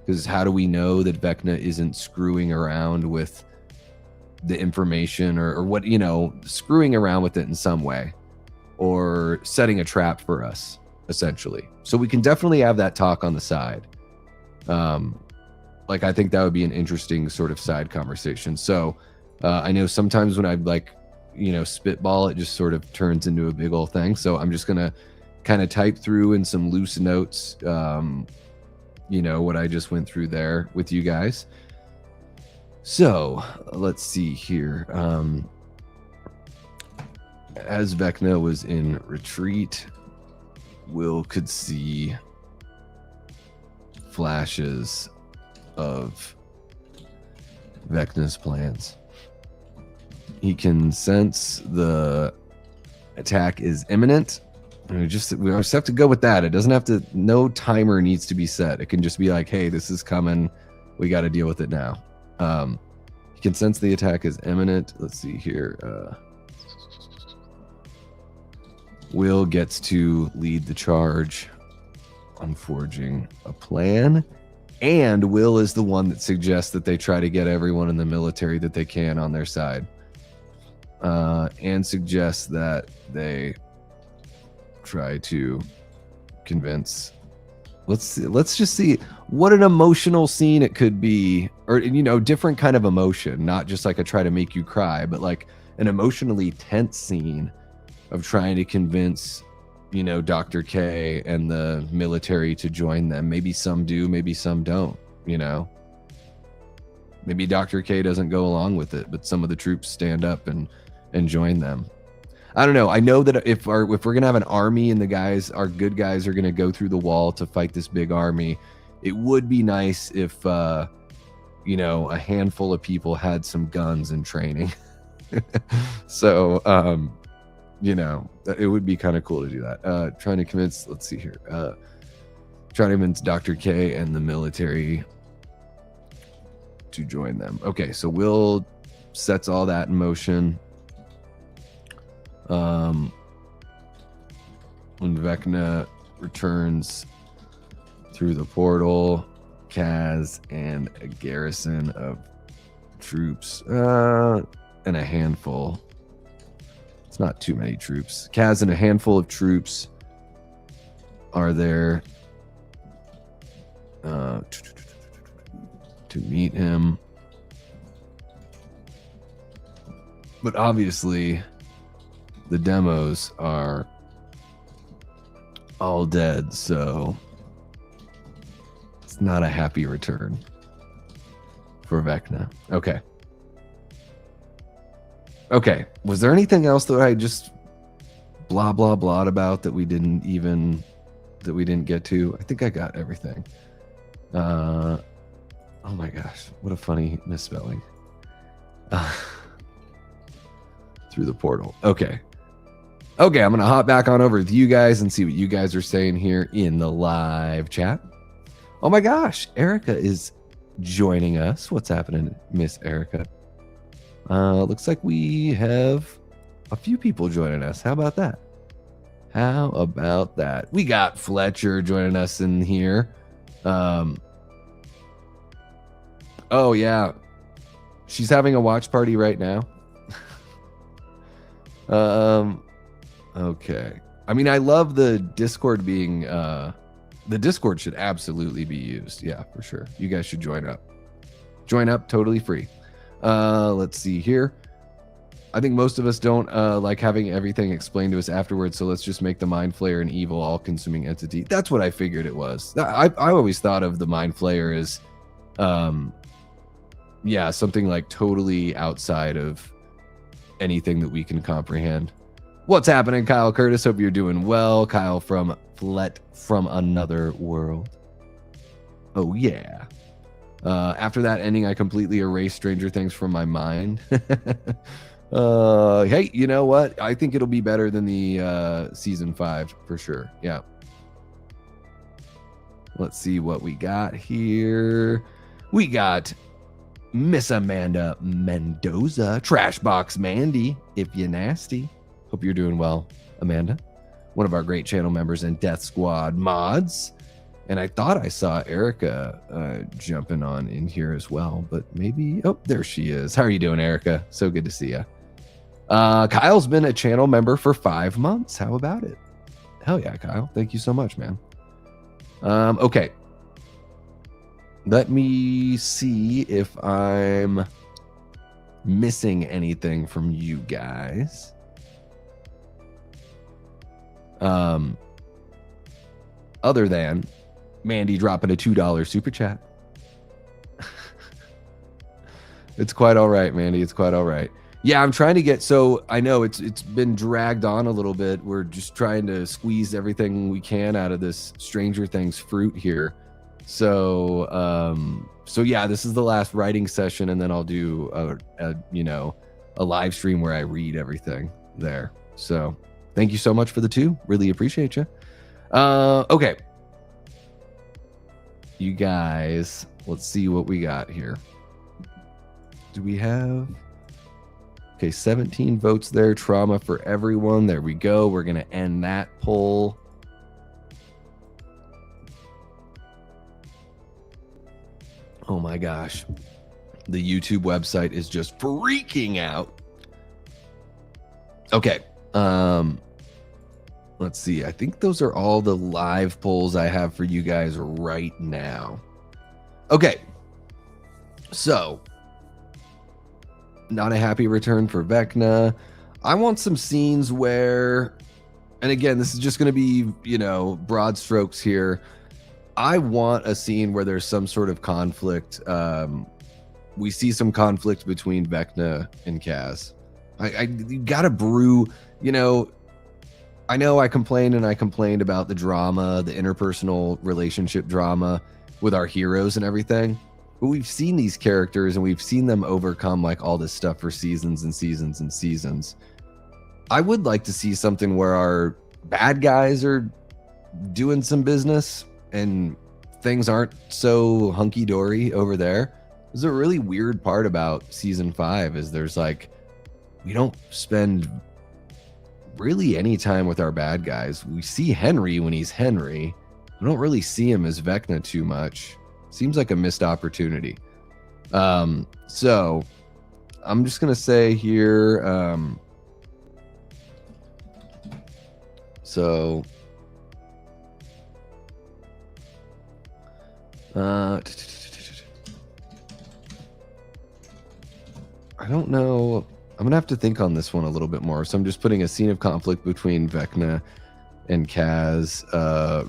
Because how do we know that Vecna isn't screwing around with the information or what, screwing around with it in some way or setting a trap for us, essentially. So we can definitely have that talk on the side. I think that would be an interesting sort of side conversation. So I know sometimes when I spitball, it just sort of turns into a big old thing. So I'm just going to kind of type through in some loose notes, what I just went through there with you guys. So let's see here. As Vecna was in retreat, Will could see flashes of Vecna's plans. He can sense the attack is imminent. We just have to go with that. It doesn't have to, no timer needs to be set. It can just be like, hey, this is coming. We got to deal with it now. He can sense the attack is imminent. Let's see here. Will gets to lead the charge on forging a plan. And Will is the one that suggests that they try to get everyone in the military that they can on their side. And suggests that they try to convince. Let's just see what an emotional scene it could be, or different kind of emotion, not just like a try to make you cry, but like an emotionally tense scene of trying to convince Dr. K and the military to join them. Maybe some do, maybe some don't, maybe Dr. K doesn't go along with it, but some of the troops stand up and join them. I don't know. I know that if we're going to have an army and our good guys are going to go through the wall to fight this big army, it would be nice if, a handful of people had some guns and training. So, it would be kind of cool to do that. Trying to convince, let's see here. Trying to convince Dr. K and the military to join them. Okay, so Will sets all that in motion. When Vecna returns through the portal, Kaz and a garrison of troops, and a handful. It's not too many troops. Kaz and a handful of troops are there to meet him. But obviously, the demos are all dead, so it's not a happy return for Vecna. Okay. Was there anything else that I just blah blah blah about that we didn't get to? I think I got everything. Oh my gosh, what a funny misspelling. Through the portal. Okay, I'm gonna hop back on over with you guys and see what you guys are saying here in the live chat. Oh my gosh, Erica is joining us. What's happening, Miss Erica? Looks like we have a few people joining us. How about that? We got Fletcher joining us in here. Oh yeah, she's having a watch party right now. Okay. I mean, I love the Discord being, the Discord should absolutely be used. Yeah, for sure. You guys should join up. Totally free. Let's see here. I think most of us don't like having everything explained to us afterwards, so let's just make the Mind Flayer an evil, all-consuming entity. That's what I figured it was. I always thought of the Mind Flayer as, something like totally outside of anything that we can comprehend. What's happening, Kyle Curtis? Hope you're doing well. Kyle from Flet from Another World. Oh, yeah. After that ending, I completely erased Stranger Things from my mind. Hey, you know what? I think it'll be better than the season 5 for sure. Yeah. Let's see what we got here. We got Miss Amanda Mendoza, Trashbox Mandy, if you nasty. Hope you're doing well, Amanda. One of our great channel members and Death Squad mods. And I thought I saw Erica jumping on in here as well, but maybe, oh, there she is. How are you doing, Erica? So good to see you. Kyle's been a channel member for 5 months. How about it? Hell yeah, Kyle. Thank you so much, man. Okay. Let me see if I'm missing anything from you guys. Other than Mandy dropping a $2 super chat. It's quite all right, Mandy. It's quite all right. Yeah, I'm trying to get, so I know it's been dragged on a little bit. We're just trying to squeeze everything we can out of this Stranger Things fruit here. So so yeah, this is the last writing session, and then I'll do a live stream where I read everything there. So thank you so much for the 2. Really appreciate you. Okay. You guys, let's see what we got here. Do we have... Okay, 17 votes there. Trauma for everyone. There we go. We're going to end that poll. Oh my gosh. The YouTube website is just freaking out. Okay. Let's see. I think those are all the live polls I have for you guys right now. Okay. So, not a happy return for Vecna. I want some scenes where, and again, this is just going to be, broad strokes here. I want a scene where there's some sort of conflict. We see some conflict between Vecna and Kaz. You gotta brew, I know I complained about the drama, the interpersonal relationship drama with our heroes and everything. But we've seen these characters and we've seen them overcome like all this stuff for seasons and seasons and seasons. I would like to see something where our bad guys are doing some business and things aren't so hunky-dory over there. There's a really weird part about season 5 is there's like, we don't spend really any time with our bad guys. We see Henry when he's Henry. We don't really see him as Vecna too much. Seems like a missed opportunity. So I'm just going to say here, I don't know. I'm going to have to think on this one a little bit more. So I'm just putting a scene of conflict between Vecna and Kaz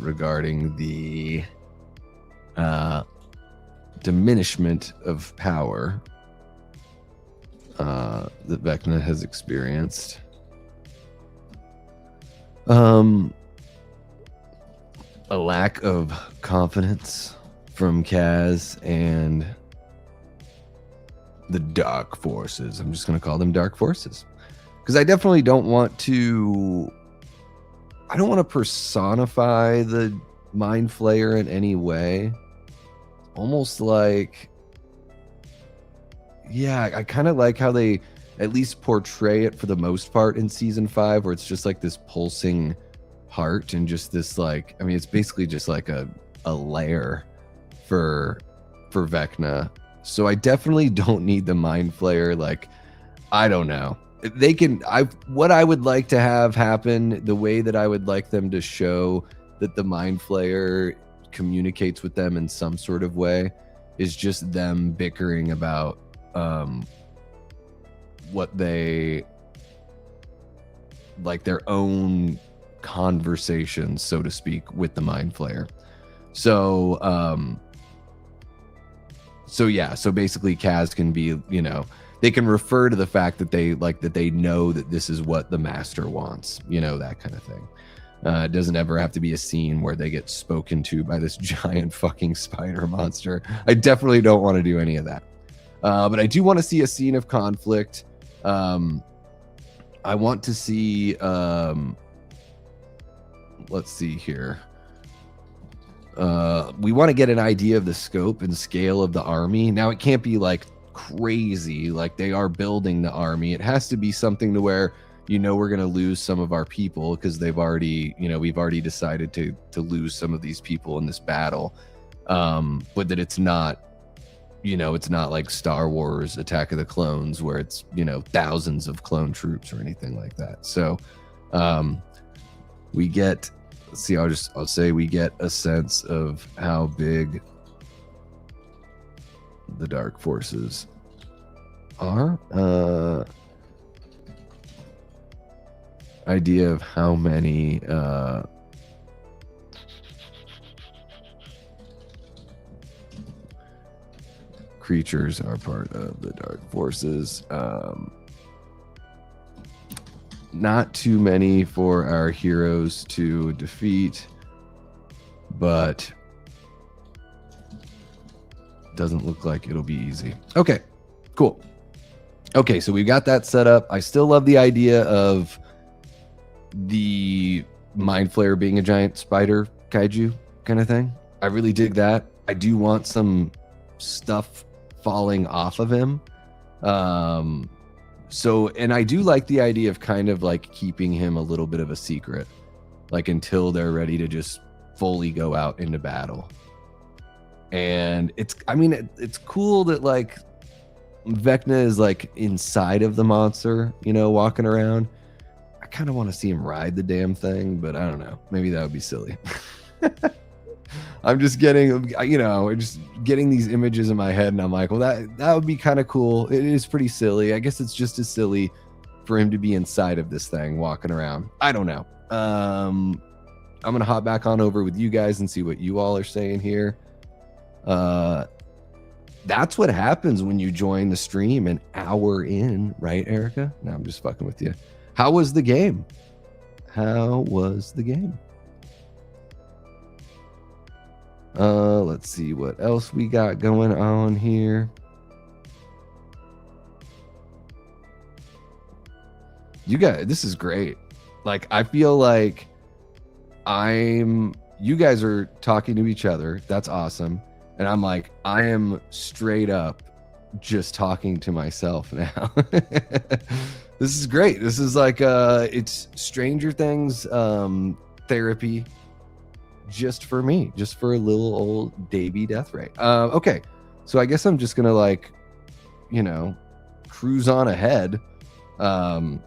regarding the diminishment of power that Vecna has experienced. A lack of confidence from Kaz and the dark forces. I'm just going to call them dark forces because I definitely don't want to personify the Mind Flayer in any way. Almost like, yeah, I kind of like how they at least portray it for the most part in season 5, where it's just like this pulsing heart and just this like, I mean, it's basically just like a lair for Vecna. So I definitely don't need the Mind Flayer. Like, I don't know. They can, what I would like to have happen, the way that I would like them to show that the Mind Flayer communicates with them in some sort of way is just them bickering about what they like, their own conversations, so to speak, with the Mind Flayer. So yeah, so basically Kaz can be, they can refer to the fact that they know that this is what the master wants, that kind of thing. It doesn't ever have to be a scene where they get spoken to by this giant fucking spider monster. I definitely don't want to do any of that. But I do want to see a scene of conflict. I want to see, let's see here. We want to get an idea of the scope and scale of the army. Now, it can't be like crazy, like they are building the army. It has to be something to where, you know, we're going to lose some of our people because they've already, you know, we've already decided to lose some of these people in this battle. But that it's not, you know, it's not like Star Wars Attack of the Clones where it's, you know, thousands of clone troops or anything like that. So we get, let's see, I'll say we get a sense of how big the dark forces are. Idea of how many creatures are part of the dark forces. Not too many for our heroes to defeat, but doesn't look like it'll be easy. Okay, cool. Okay, so we got that set up. I still love the idea of the Mind Flayer being a giant spider kaiju kind of thing. I really dig that. I do want some stuff falling off of him. So, and I do like the idea of kind of like keeping him a little bit of a secret, like until they're ready to just fully go out into battle. And it's, I mean, it's cool that like Vecna is like inside of the monster, you know, walking around. I kind of want to see him ride the damn thing, but I don't know. Maybe that would be silly. I'm just getting, you know, just getting these images in my head, and I'm like, well, that would be kind of cool. It is pretty silly. I guess it's just as silly for him to be inside of this thing walking around. I don't know. I'm gonna hop back on over with you guys and see what you all are saying here. That's what happens when you join the stream an hour in, right, Erica? No, I'm just fucking with you. How was the game? How was the game? Let's see what else we got going on here. You guys, this is great. Like, I feel like you guys are talking to each other. That's awesome. And I'm like, I am straight up just talking to myself now. This is great. This is like, it's Stranger Things therapy. Just for me, just for a little old Davey Deathray. Okay, so I guess I'm just gonna, like, you know, cruise on ahead, and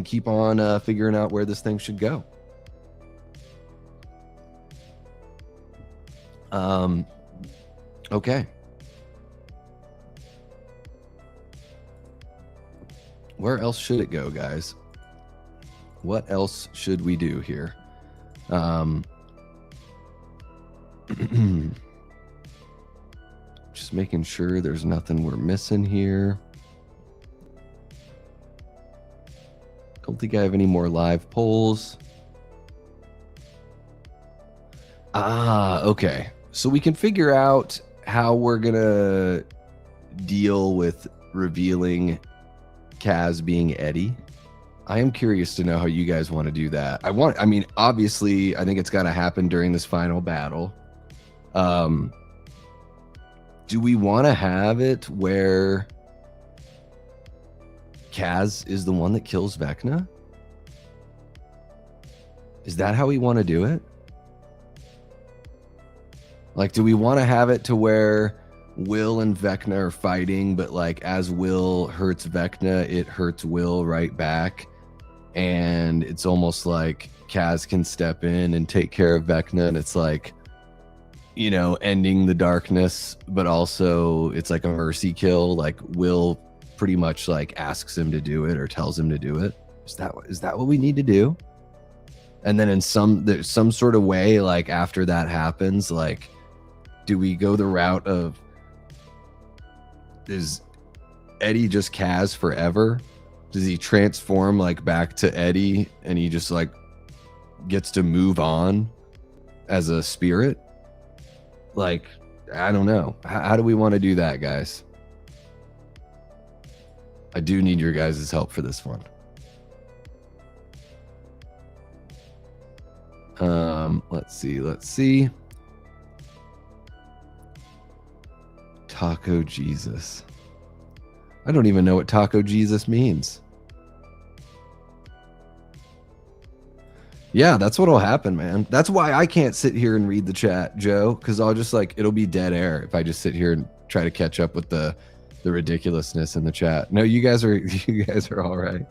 keep on figuring out where this thing should go. Okay. Where else should it go, guys? What else should we do here? Just making sure there's nothing we're missing here. Don't think I have any more live polls. Okay. So we can figure out how we're gonna deal with revealing Kaz being Eddie. I am curious to know how you guys want to do that. I mean, obviously, I think it's got to happen during this final battle. Do we want to have it where Kaz is the one that kills Vecna? Is that how we want to do it? Like, do we want to have it to where Will and Vecna are fighting, but like as Will hurts Vecna, it hurts Will right back? And it's almost like Kaz can step in and take care of Vecna, and it's like, you know, ending the darkness, but also it's like a mercy kill. Like, Will pretty much like asks him to do it or tells him to do it. Is that what we need to do? And then in there's some sort of way, like after that happens, like, do we go the route of, is Eddie just Kaz forever? Does he transform like back to Eddie and he just like gets to move on as a spirit? Like, I don't know. How do we want to do that, guys? I do need your guys' help for this one. Let's see. Taco Jesus. I don't even know what Taco Jesus means. Yeah, that's what'll happen, man. That's why I can't sit here and read the chat, Joe, because I'll just like, it'll be dead air if I just sit here and try to catch up with the ridiculousness in the chat. No, you guys are all right.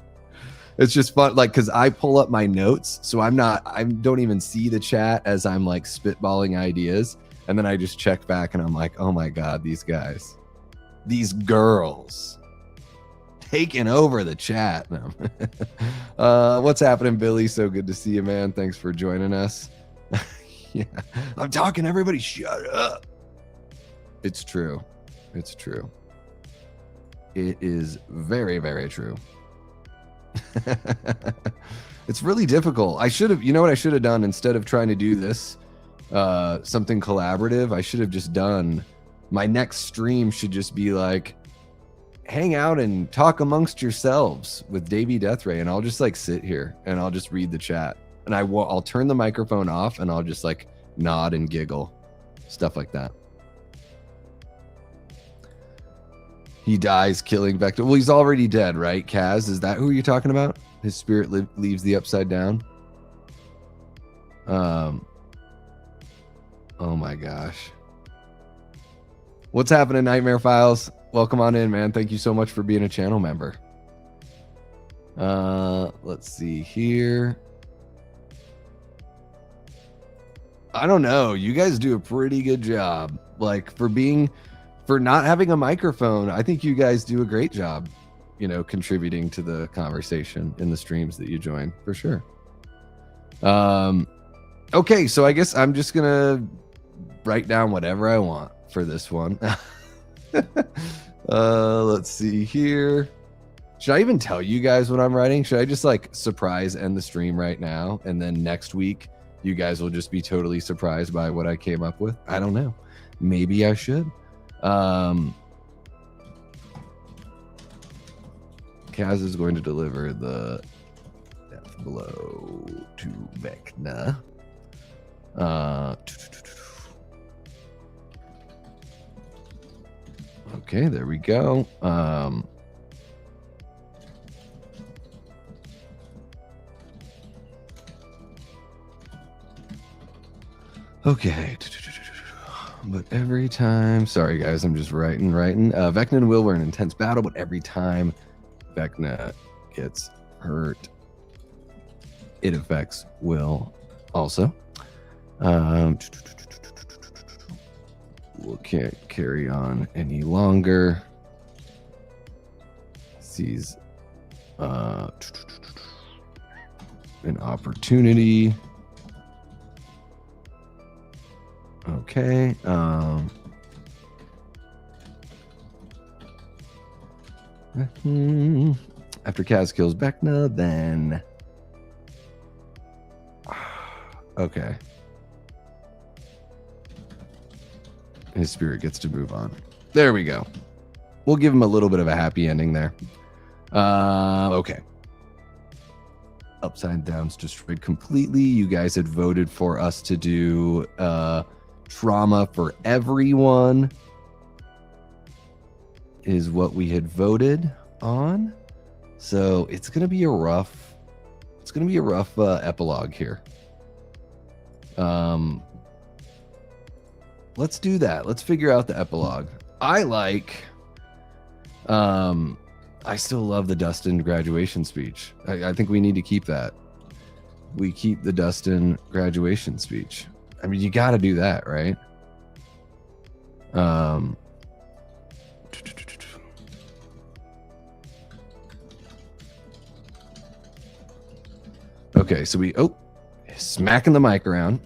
It's just fun, like, because I pull up my notes, so I don't even see the chat as I'm like spitballing ideas, and then I just check back and I'm like, oh my god, these guys, these girls taking over the chat. No. What's happening, Billy? So good to see you, man. Thanks for joining us. Yeah, I'm talking, everybody shut up. It's true. It's true. It is very, very true. It's really difficult. I should have, you know what I should have done instead of trying to do this, something collaborative? I should have just done, my next stream should just be like, hang out and talk amongst yourselves with Davey Deathray, and I'll just like sit here and I'll just read the chat, and I'll turn the microphone off and I'll just like nod and giggle, stuff like that. He dies killing Vector. Well, he's already dead, right? Kaz, is that who you're talking about? His spirit leaves the upside down. Oh my gosh. What's happening, Nightmare Files? Welcome on in, man. Thank you so much for being a channel member. Let's see here. I don't know. You guys do a pretty good job. Like, for not having a microphone, I think you guys do a great job, you know, contributing to the conversation in the streams that you join, for sure. Okay, so I guess I'm just gonna write down whatever I want for this one. Let's see here. Should I even tell you guys what I'm writing? Should I just like surprise end the stream right now, and then next week you guys will just be totally surprised by what I came up with? I don't know. Maybe I should. Kaz is going to deliver the death blow to Vecna. Okay, there we go. Okay. But every time, sorry guys, I'm just writing. Vecna and Will were in intense battle, but every time Vecna gets hurt, it affects Will also. We can't carry on any longer. Sees an opportunity. Okay. After Kaz kills Vecna, then okay. His spirit gets to move on. There we go. We'll give him a little bit of a happy ending there. Okay. Upside Down's destroyed completely. You guys had voted for us to do trauma for everyone is what we had voted on. So it's gonna be a rough epilogue here. Let's do that. Let's figure out the epilogue. I still love the Dustin graduation speech. I think we need to keep that. We keep the Dustin graduation speech. I mean, you got to do that, right? Okay, so smacking the mic around.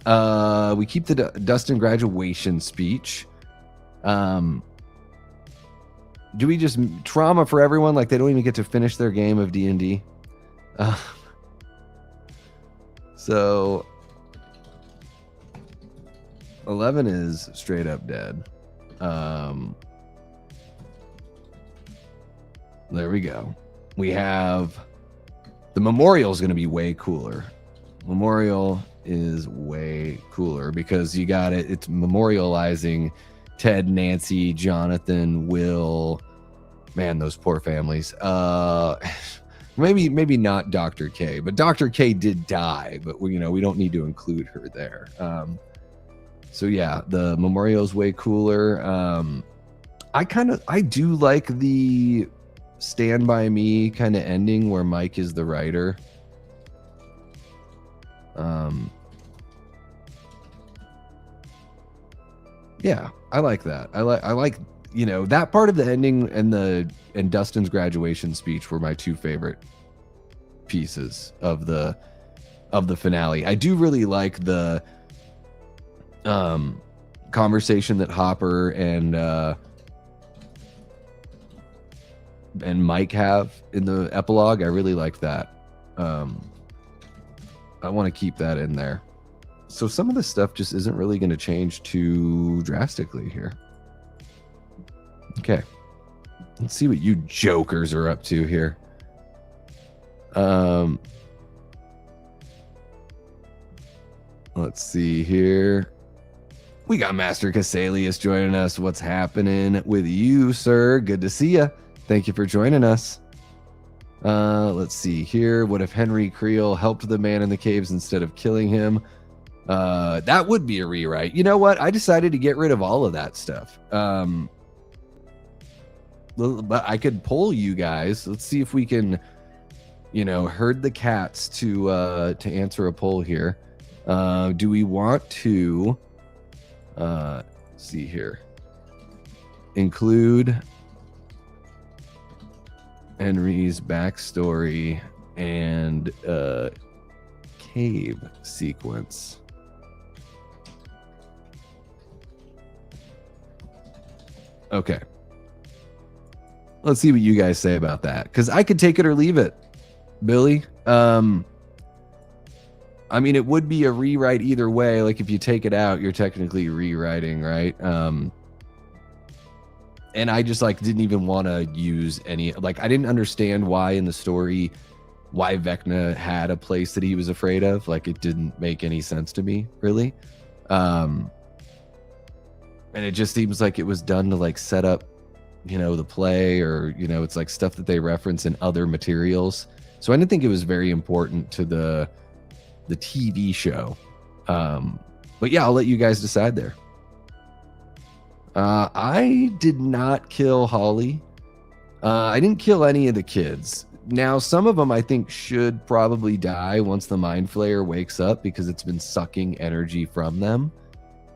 We keep the Dustin graduation speech. Do we just trauma for everyone? Like they don't even get to finish their game of D&D. So 11 is straight up dead. There we go. We have the memorial is going to be way cooler. Memorial is way cooler because you got it. It's memorializing Ted, Nancy, Jonathan, Will. Man, those poor families. Maybe not Dr. K, but Dr. K did die, but we don't need to include her there. So yeah, the memorial is way cooler. I do like the Stand By Me kind of ending where Mike is the writer. Yeah, I like that. I like that part of the ending and Dustin's graduation speech were my two favorite pieces of the finale. I do really like the conversation that Hopper and Mike have in the epilogue. I really like that. I want to keep that in there. So some of the stuff just isn't really going to change too drastically here. Okay. Let's see what you jokers are up to here. Let's see here. We got Master Casalius joining us. What's happening with you, sir? Good to see you. Thank you for joining us. Let's see here. What if Henry Creel helped the man in the caves instead of killing him? That would be a rewrite. You know what? I decided to get rid of all of that stuff. But I could poll you guys. Let's see if we can, herd the cats to answer a poll here. Do we want to see here? Include Henry's backstory and cave sequence. Okay. Let's see what you guys say about that, because I could take it or leave it, Billy. I mean, it would be a rewrite either way. Like, if you take it out, you're technically rewriting, right? And I just didn't even want to use any, I didn't understand why in the story, why Vecna had a place that he was afraid of. It didn't make any sense to me, really. And it just seems like it was done to set up, the play, or, it's stuff that they reference in other materials. So I didn't think it was very important to the TV show. But yeah, I'll let you guys decide there. I did not kill Holly. I didn't kill any of the kids. Now, some of them I think should probably die once the Mind Flayer wakes up, because it's been sucking energy from them.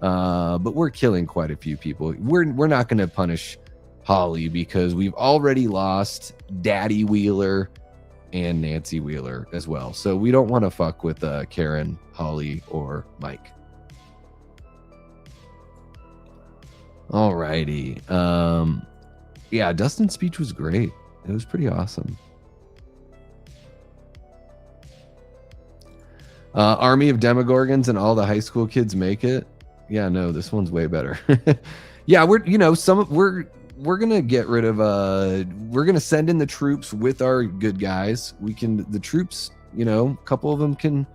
But we're killing quite a few people. We're not going to punish Holly because we've already lost Daddy Wheeler and Nancy Wheeler as well. So we don't want to fuck with Karen, Holly, or Mike. Alrighty. Yeah, Dustin's speech was great. It was pretty awesome. Army of Demogorgons and all the high school kids make it. Yeah, no, this one's way better. Yeah, we're gonna get rid of we're gonna send in the troops with our good guys. The troops, a couple of them can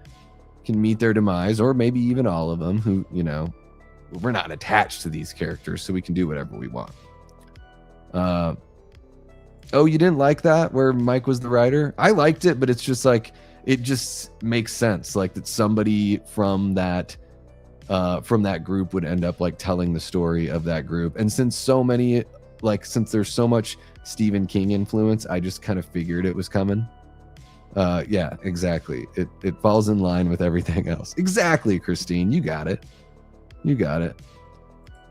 meet their demise, or maybe even all of them, who, we're not attached to these characters, so we can do whatever we want. Oh, you didn't like that where Mike was the writer? I liked it, but it's just it just makes sense, that somebody from that group would end up telling the story of that group. And since since there's so much Stephen King influence, I just kind of figured it was coming. Yeah, exactly. It falls in line with everything else. Exactly, Christine. You got it.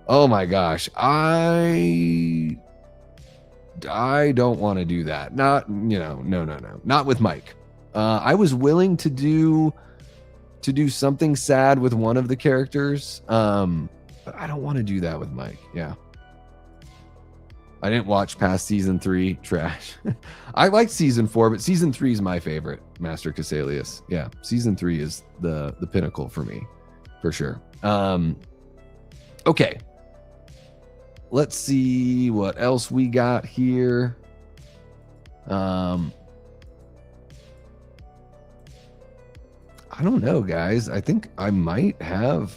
Oh my gosh. I don't want to do that. Not, no. Not with Mike. I was willing to do something sad with one of the characters. But I don't want to do that with Mike. Yeah. I didn't watch past season 3. Trash. I liked season 4, but season 3 is my favorite, Master Casalius. Yeah. Season 3 is the pinnacle for me, for sure. Okay. Let's see what else we got here. I don't know, guys. I think I might have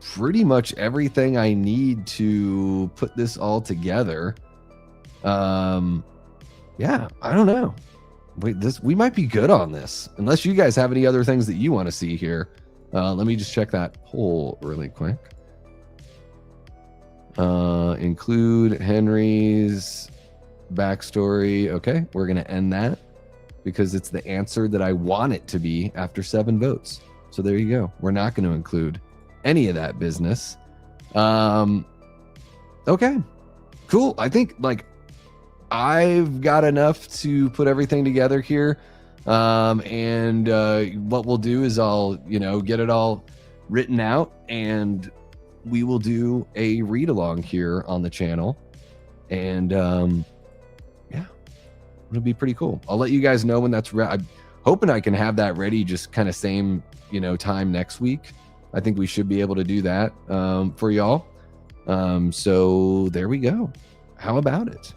pretty much everything I need to put this all together. Yeah, I don't know. Wait, we might be good on this, unless you guys have any other things that you want to see here. Let me just check that poll really quick. Include Henry's backstory. Okay, we're gonna end that because it's the answer that I want it to be after 7 votes. So there you go. We're not going to include any of that business. Okay, cool. I think like I've got enough to put everything together here. And what we'll do is I'll, get it all written out, and we will do a read along here on the channel. And yeah, it'll be pretty cool. I'll let you guys know when that's ready. I'm hoping I can have that ready just kind of same, time next week. I think we should be able to do that for y'all. So there we go. How about it?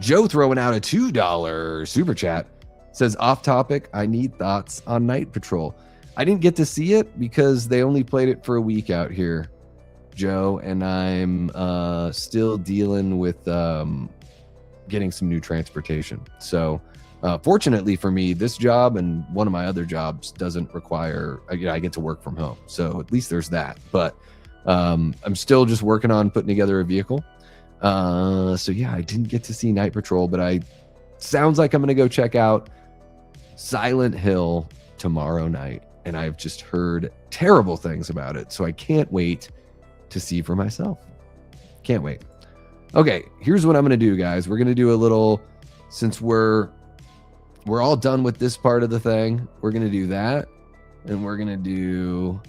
Joe throwing out a $2 super chat says, off topic, I need thoughts on Night Patrol. I didn't get to see it because they only played it for a week out here, Joe, and I'm still dealing with getting some new transportation. So fortunately for me, this job and one of my other jobs doesn't require, I get to work from home. So at least there's that. But I'm still just working on putting together a vehicle. So yeah, I didn't get to see Night Patrol, but sounds like I'm going to go check out Silent Hill tomorrow night. And I've just heard terrible things about it. So I can't wait to see for myself. Can't wait. Okay, here's what I'm going to do, guys. We're going to do a little, since we're all done with this part of the thing, we're going to do that. And we're going to do,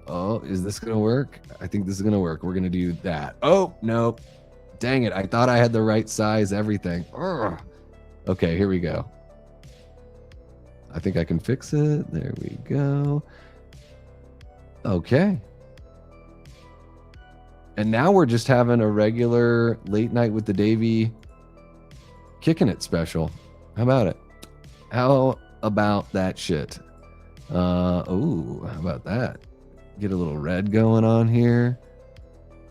oh, is this going to work? I think this is going to work. We're going to do that. Oh, no. Dang it. I thought I had the right size, everything. Ugh. Okay, here we go. I think I can fix it. There we go. Okay. And now we're just having a regular late night with the Davey kicking it special. How about it? How about that shit? Oh, how about that? Get a little red going on here.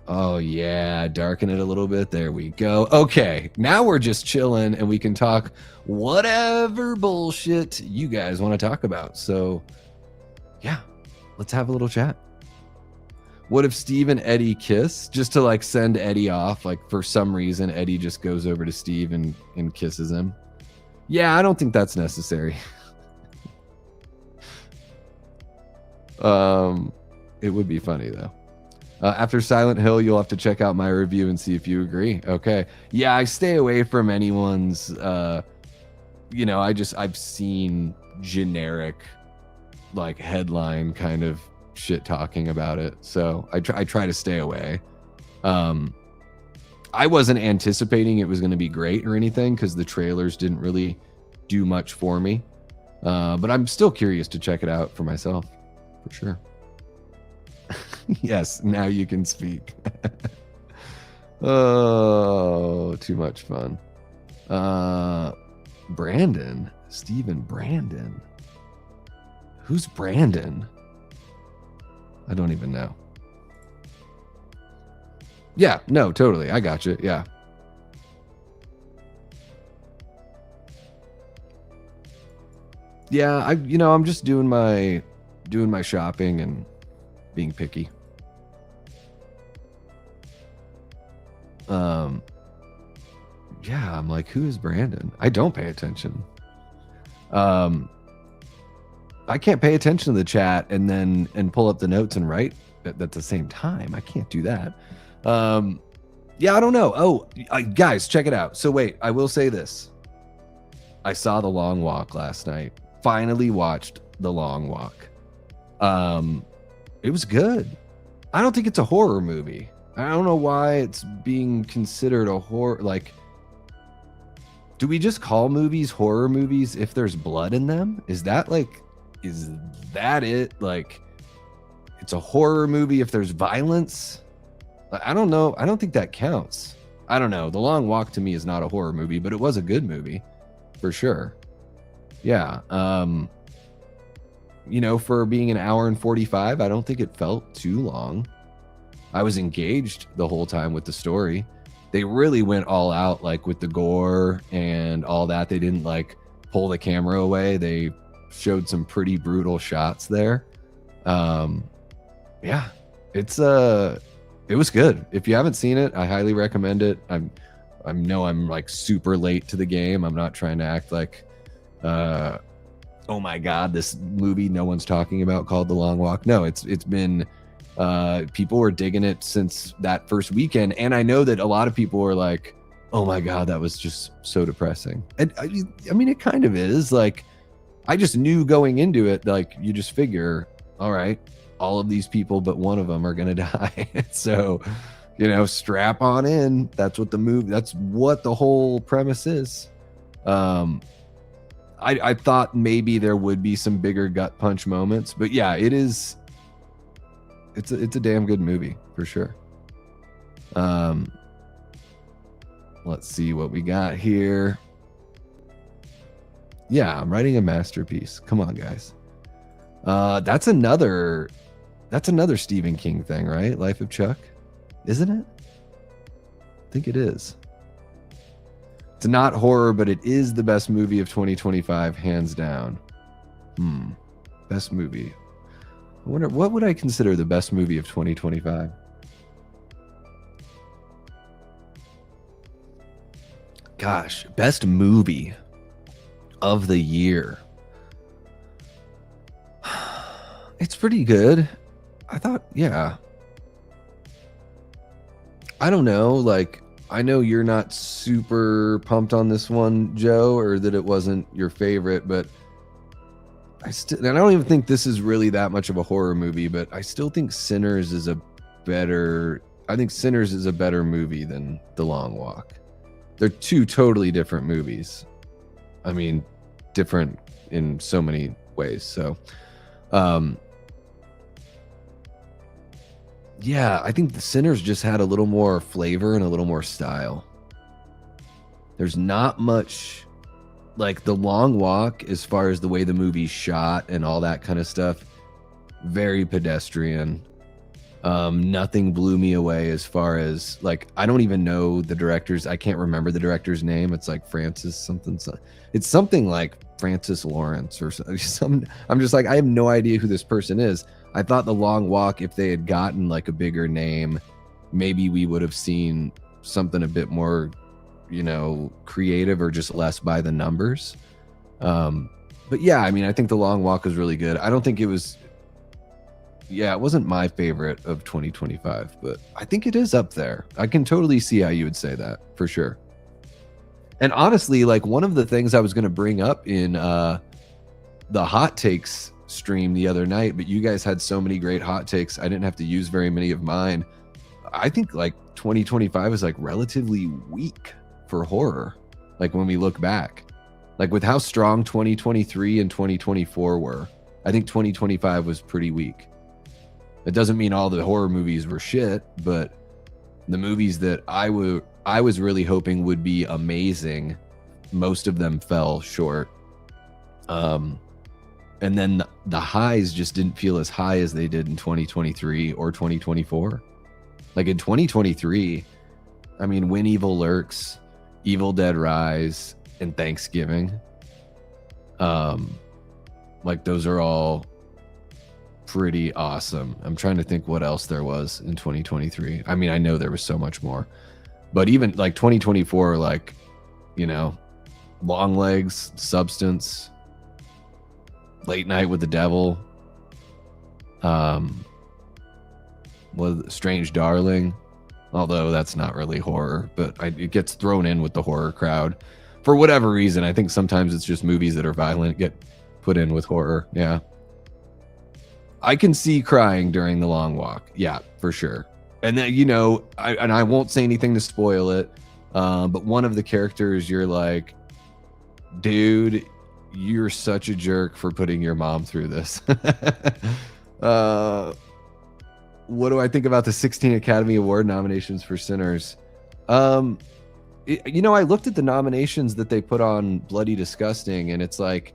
Oh yeah, darken it a little bit. There we go. Okay, now we're just chilling and we can talk whatever bullshit you guys want to talk about. So yeah, let's have a little chat. What if Steve and Eddie kiss? Just to like send Eddie off. Like for some reason, Eddie just goes over to Steve and kisses him. Yeah, I don't think that's necessary. It would be funny though. After Silent Hill, you'll have to check out my review and see if you agree. Okay. Yeah, I stay away from anyone's, I've seen generic, like headline kind of shit talking about it. So I try to stay away. I wasn't anticipating it was going to be great or anything because the trailers didn't really do much for me. But I'm still curious to check it out for myself, for sure. Yes, now you can speak. Oh, too much fun. Brandon. Stephen Brandon. Who's Brandon? I don't even know. Yeah, no, totally. I got you. Yeah. Yeah, I'm just doing my shopping and being picky. Yeah, I'm like, who is Brandon? I don't pay attention. I can't pay attention to the chat and pull up the notes and write at the same time. I can't do that. Yeah, I don't know. Oh, guys, check it out. So wait, I will say this. I saw The Long Walk last night. Finally watched The Long Walk. It was good. I don't think it's a horror movie. I don't know why it's being considered a horror. Like, do we just call movies horror movies if there's blood in them? Is that it? Like, it's a horror movie if there's violence? I don't know. I don't think that counts. I don't know. The Long Walk to me is not a horror movie, but it was a good movie for sure. Yeah. you know, for being an hour and 45, I don't think it felt too long. I was engaged the whole time with the story. They really went all out, like with the gore and all that. They didn't like pull the camera away. They showed some pretty brutal shots there. Yeah, it was good. If you haven't seen it, I highly recommend it. I know I'm like super late to the game. I'm not trying to act like, oh my God, this movie no one's talking about called The Long Walk. No, it's been, people were digging it since that first weekend. And I know that a lot of people were like, oh my God, that was just so depressing. And I mean, it kind of is. Like, I just knew going into it, like, you just figure, all right, all of these people but one of them are going to die. So, you know, strap on in. That's what the whole premise is. I thought maybe there would be some bigger gut punch moments, but yeah, it's a damn good movie for sure. Let's see what we got here. Yeah, I'm writing a masterpiece. Come on, guys. That's another Stephen King thing, right? Life of Chuck, isn't it? I think it is. It's not horror, but it is the best movie of 2025, hands down. Best movie. I wonder, what would I consider the best movie of 2025? Gosh, best movie of the year. It's pretty good. I thought, yeah. I don't know, like, I know you're not super pumped on this one, Joe, or that it wasn't your favorite, but and I don't even think this is really that much of a horror movie, but I still think Sinners is a better movie than The Long Walk. They're two totally different movies. I mean, different in so many ways. So, yeah, I think The Sinners just had a little more flavor and a little more style. There's not much, like The Long Walk, as far as the way the movie's shot and all that kind of stuff, very pedestrian. Nothing blew me away as far as, like, I don't even know the director's, I can't remember the director's name. It's like Francis something. It's something like Francis Lawrence or something. I'm just like, I have no idea who this person is. I thought The Long Walk, if they had gotten like a bigger name, maybe we would have seen something a bit more, you know, creative or just less by the numbers. But yeah, I mean, I think The Long Walk was really good. I don't think it was, it wasn't my favorite of 2025, but I think it is up there. I can totally see how you would say that for sure. And honestly, like, one of the things I was going to bring up in the hot takes stream the other night, but you guys had so many great hot takes, I didn't have to use very many of mine. I think like 2025 is like relatively weak for horror. Like, when we look back, like with how strong 2023 and 2024 were, I think 2025 was pretty weak. It doesn't mean all the horror movies were shit, but the movies that I was really hoping would be amazing, most of them fell short. And then the highs just didn't feel as high as they did in 2023 or 2024. Like in 2023, I mean, When Evil Lurks, Evil Dead Rise, and Thanksgiving, like, those are all pretty awesome. I'm trying to think what else there was in 2023. I mean, I know there was so much more, but even like 2024, like, you know, Long Legs, Substance, Late Night with the Devil, was Strange Darling, although that's not really horror, but it gets thrown in with the horror crowd for whatever reason. I think sometimes it's just movies that are violent get put in with horror. Yeah, I can see crying during The Long Walk. Yeah, for sure. And then, you know, I won't say anything to spoil it, but one of the characters, you're like, dude, you're such a jerk for putting your mom through this. What do I think about the 16 Academy Award nominations for Sinners? You know, I looked at the nominations that they put on Bloody Disgusting, and it's like,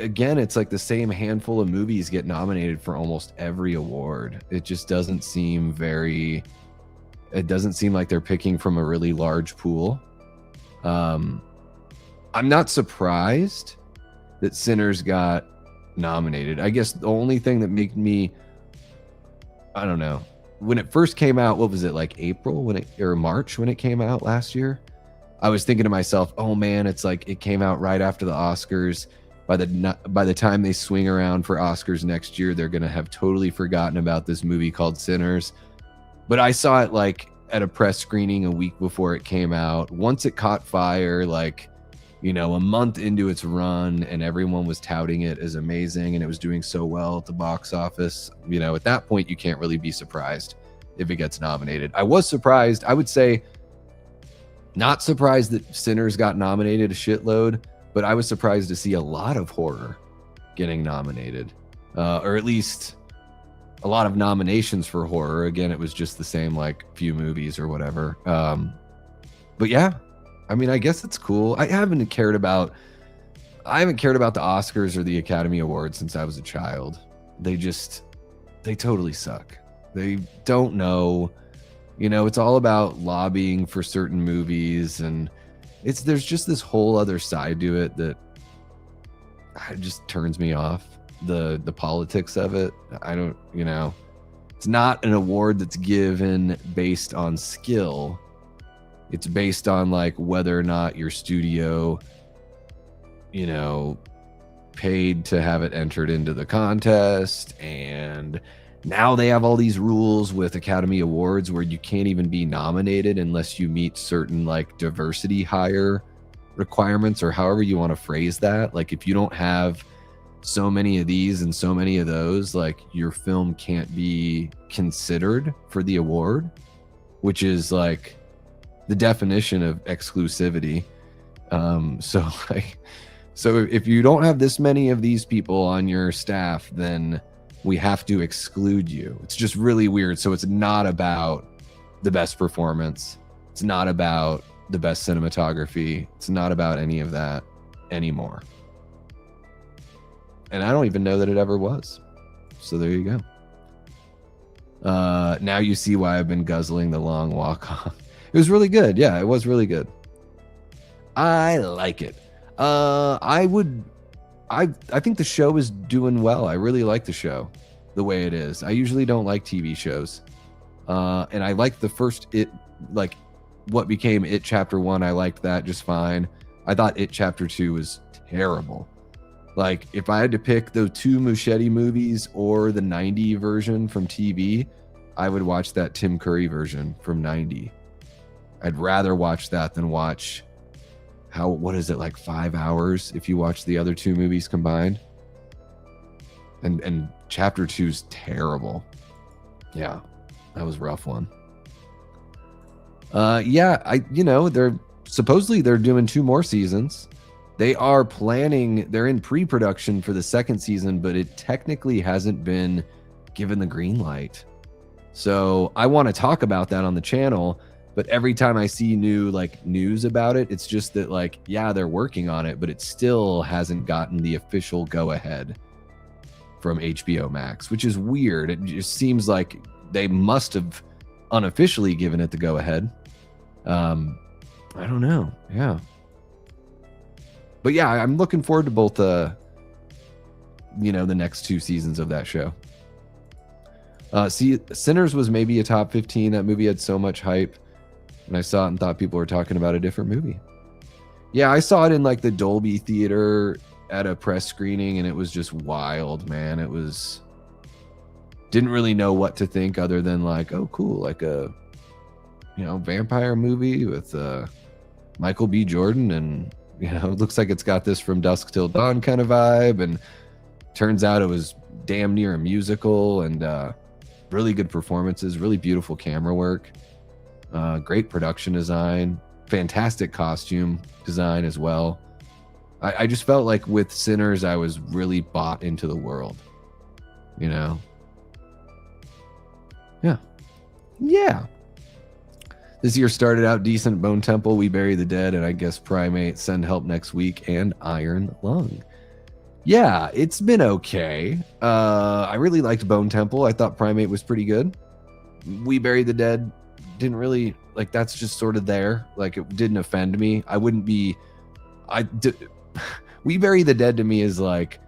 again, it's like the same handful of movies get nominated for almost every award. It just doesn't seem very, it doesn't seem like they're picking from a really large pool. I'm not surprised that Sinners got nominated. I guess the only thing that made me, I don't know, when it first came out, what was it, like April when it, or March when it came out last year? I was thinking to myself, oh man, it's like it came out right after the Oscars. By the time they swing around for Oscars next year, they're going to have totally forgotten about this movie called Sinners. But I saw it like at a press screening a week before it came out. Once it caught fire, like, you know, a month into its run, and everyone was touting it as amazing, and it was doing so well at the box office. You know, at that point, you can't really be surprised if it gets nominated. I was surprised. I would say not surprised that Sinners got nominated a shitload, but I was surprised to see a lot of horror getting nominated, or at least a lot of nominations for horror. Again, it was just the same, like, few movies or whatever. But yeah, I mean, I guess it's cool. I haven't cared about the Oscars or the Academy Awards since I was a child. They totally suck. They don't know, you know, it's all about lobbying for certain movies, and there's just this whole other side to it that just turns me off. The politics of it. I don't, you know, it's not an award that's given based on skill. It's based on like whether or not your studio, you know, paid to have it entered into the contest. And now they have all these rules with Academy Awards where you can't even be nominated unless you meet certain like diversity hire requirements, or however you want to phrase that. Like if you don't have so many of these and so many of those, like your film can't be considered for the award, which is like the definition of exclusivity. So if you don't have this many of these people on your staff, then we have to exclude you. It's just really weird. So it's not about the best performance. It's not about the best cinematography. It's not about any of that anymore. And I don't even know that it ever was. So there you go. Now you see why I've been guzzling The Long Walk Off. It was really good. Yeah, it was really good. I like it. I think the show is doing well. I really like the show the way it is. I usually don't like TV shows. And I liked the first like what became It Chapter 1. I liked that just fine. I thought It Chapter 2 was terrible. Like, if I had to pick the two Muschietti movies or the 90 version from TV, I would watch that Tim Curry version from 90. I'd rather watch that than watch what is it, like 5 hours if you watch the other two movies combined? And Chapter 2's terrible. Yeah, that was a rough one. Yeah, they're supposedly doing 2 more seasons. They are planning, they're in pre-production for the 2nd season, but it technically hasn't been given the green light. So I want to talk about that on the channel, but every time I see new like news about it, it's just that like, yeah, they're working on it, but it still hasn't gotten the official go ahead from HBO Max, which is weird. It just seems like they must have unofficially given it the go ahead. I don't know. Yeah. But yeah, I'm looking forward to both, the next 2 seasons of that show. Sinners was maybe a top 15. That movie had so much hype, and I saw it and thought people were talking about a different movie. Yeah, I saw it in like the Dolby Theater at a press screening, and it was just wild, man. It was, didn't really know what to think other than like, oh, cool, like a, vampire movie with Michael B. Jordan, and it looks like it's got this From Dusk Till Dawn kind of vibe, and turns out it was damn near a musical, and really good performances, really beautiful camera work, great production design, fantastic costume design as well. I just felt like with Sinners, I was really bought into the world, Yeah. This year started out decent. Bone Temple, We Bury the Dead, and I guess Primate, Send Help Next Week, and Iron Lung. Yeah, it's been okay. I really liked Bone Temple. I thought Primate was pretty good. We Bury the Dead didn't really like. That's just sort of there. Like it didn't offend me. I wouldn't be. We Bury the Dead to me is like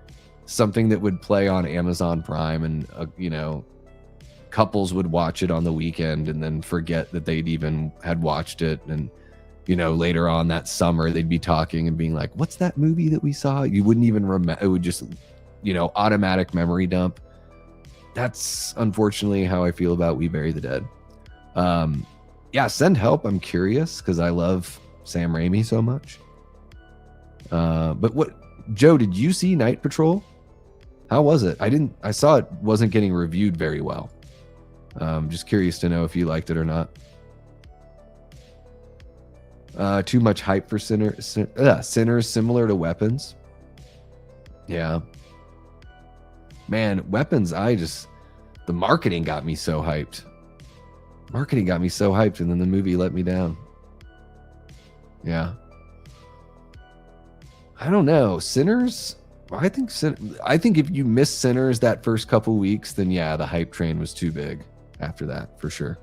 something that would play on Amazon Prime, and you know, couples would watch it on the weekend and then forget that they'd even had watched it, and you know, later on that summer they'd be talking and being like, what's that movie that we saw? You wouldn't even remember. It would just, you know, automatic memory dump. That's unfortunately how I feel about We Bury the Dead. Yeah, send help. I'm curious because I love Sam Raimi so much. But what, Joe, did you see Night Patrol? How was it? I saw it wasn't getting reviewed very well. Just curious to know if you liked it or not. Too much hype for Sinners similar to Weapons. Yeah. Man, Weapons, the marketing got me so hyped. And then the movie let me down. Yeah. I don't know. Sinners, I think if you miss Sinners that first couple weeks, then yeah, the hype train was too big after that, for sure.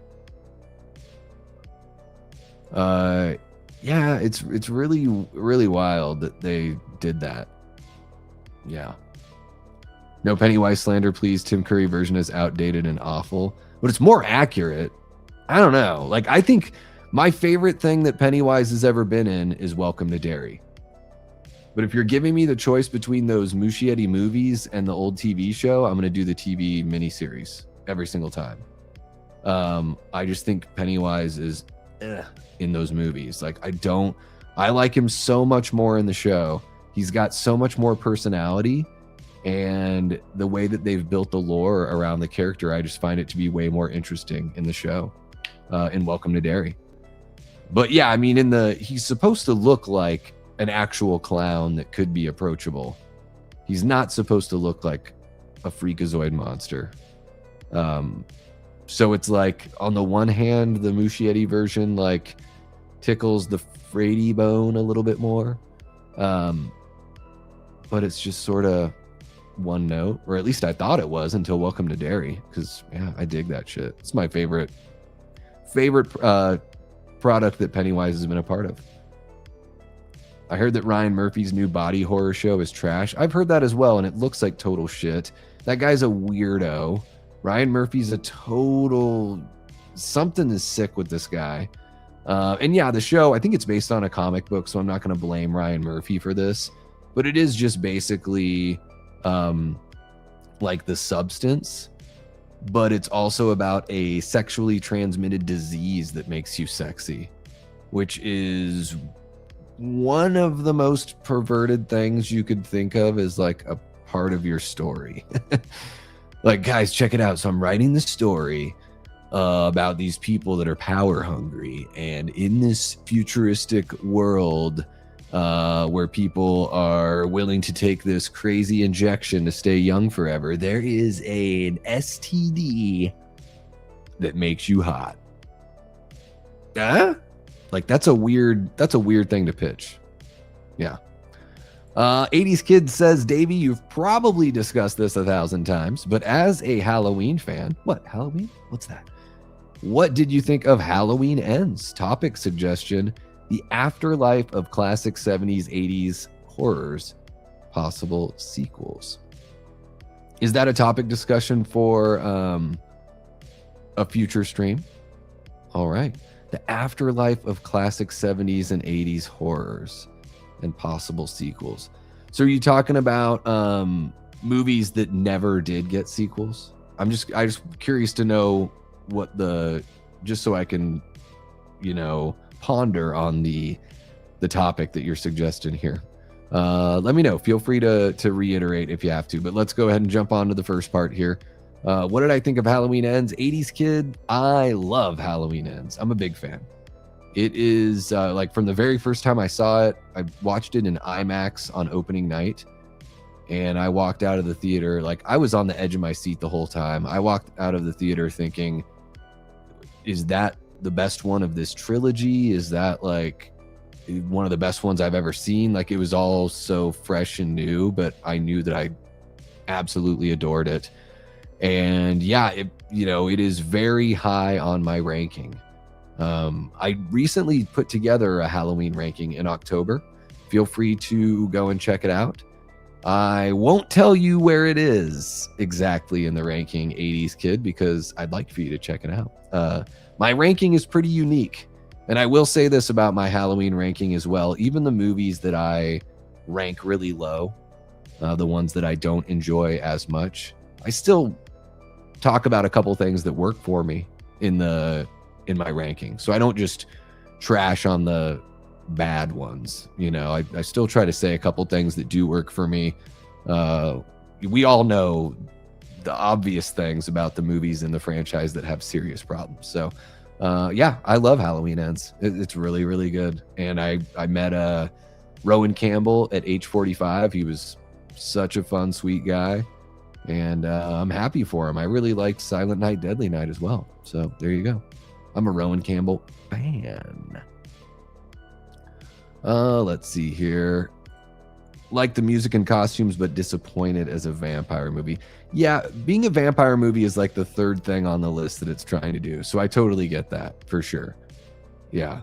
Yeah, it's really, really wild that they did that. Yeah. No Pennywise slander, please. Tim Curry version is outdated and awful, but it's more accurate. I don't know. Like, I think my favorite thing that Pennywise has ever been in is Welcome to Derry. But if you're giving me the choice between those Muschietti movies and the old TV show, I'm going to do the TV miniseries every single time. I just think Pennywise is in those movies. Like, I like him so much more in the show. He's got so much more personality, and the way that they've built the lore around the character, I just find it to be way more interesting in the show, in Welcome to Derry. But yeah, I mean, he's supposed to look like an actual clown that could be approachable. He's not supposed to look like a freakazoid monster. So it's like, on the one hand, the Muschietti version like tickles the Frady bone a little bit more, but it's just sort of one note, or at least I thought it was until Welcome to Derry, because yeah, I dig that shit. It's my favorite product that Pennywise has been a part of. I heard that Ryan Murphy's new body horror show is trash. I've heard that as well, and it looks like total shit. That guy's a weirdo. Ryan Murphy's a total... Something is sick with this guy. And yeah, the show, I think it's based on a comic book, so I'm not going to blame Ryan Murphy for this. But it is just basically like The Substance. But it's also about a sexually transmitted disease that makes you sexy, which is one of the most perverted things you could think of as like a part of your story. Like, guys, check it out. So I'm writing this story about these people that are power hungry, and in this futuristic world where people are willing to take this crazy injection to stay young forever, there is an STD that makes you hot. Like, that's a weird thing to pitch. Yeah. 80s Kid says, Davey, you've probably discussed this 1,000 times, but as a Halloween fan, what, Halloween? What's that? What did you think of Halloween Ends? Topic suggestion: the afterlife of classic 70s, 80s horrors, possible sequels. Is that a topic discussion for a future stream? All right. The afterlife of classic 70s and 80s horrors and possible sequels. So are you talking about movies that never did get sequels? I just curious to know what just so I can, ponder on the topic that you're suggesting here. Let me know. Feel free to reiterate if you have to, but let's go ahead and jump on to the first part here. What did I think of Halloween Ends? 80s Kid, I love Halloween Ends. I'm a big fan. It is like from the very first time I saw it, I watched it in IMAX on opening night, and I walked out of the theater, like I was on the edge of my seat the whole time. I walked out of the theater thinking, is that the best one of this trilogy? Is one of the best ones I've ever seen. Like, it was all so fresh and new, but I knew that I absolutely adored it. And yeah, it is very high on my ranking. I recently put together a Halloween ranking in October. Feel free to go and check it out. I won't tell you where it is exactly in the ranking, 80s kid, because I'd like for you to check it out. My ranking is pretty unique. And I will say this about my Halloween ranking as well. Even the movies that I rank really low, the ones that I don't enjoy as much, I still talk about a couple things that work for me in my ranking. So I don't just trash on the bad ones. I still try to say a couple things that do work for me. We all know the obvious things about the movies in the franchise that have serious problems. So yeah, I love Halloween Ends. It's really, really good. And I met Rowan Campbell at age 45. He was such a fun, sweet guy. And I'm happy for him. I really liked Silent Night, Deadly Night as well. So there you go. I'm a Rowan Campbell fan. Let's see here. Like the music and costumes, but disappointed as a vampire movie. Yeah, being a vampire movie is like the third thing on the list that it's trying to do. So I totally get that for sure. Yeah.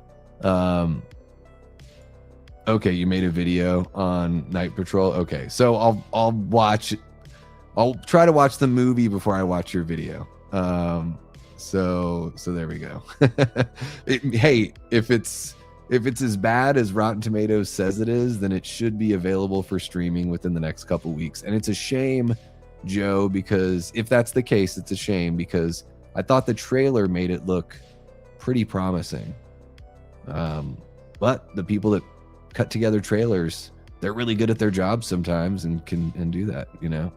Okay, you made a video on Night Patrol. Okay, so I'll try to watch the movie before I watch your video. So there we go. Hey, if it's as bad as Rotten Tomatoes says it is, then it should be available for streaming within the next couple weeks. And it's a shame, Joe, because if that's the case, it's a shame because I thought the trailer made it look pretty promising. But the people that cut together trailers, they're really good at their job sometimes and can do that.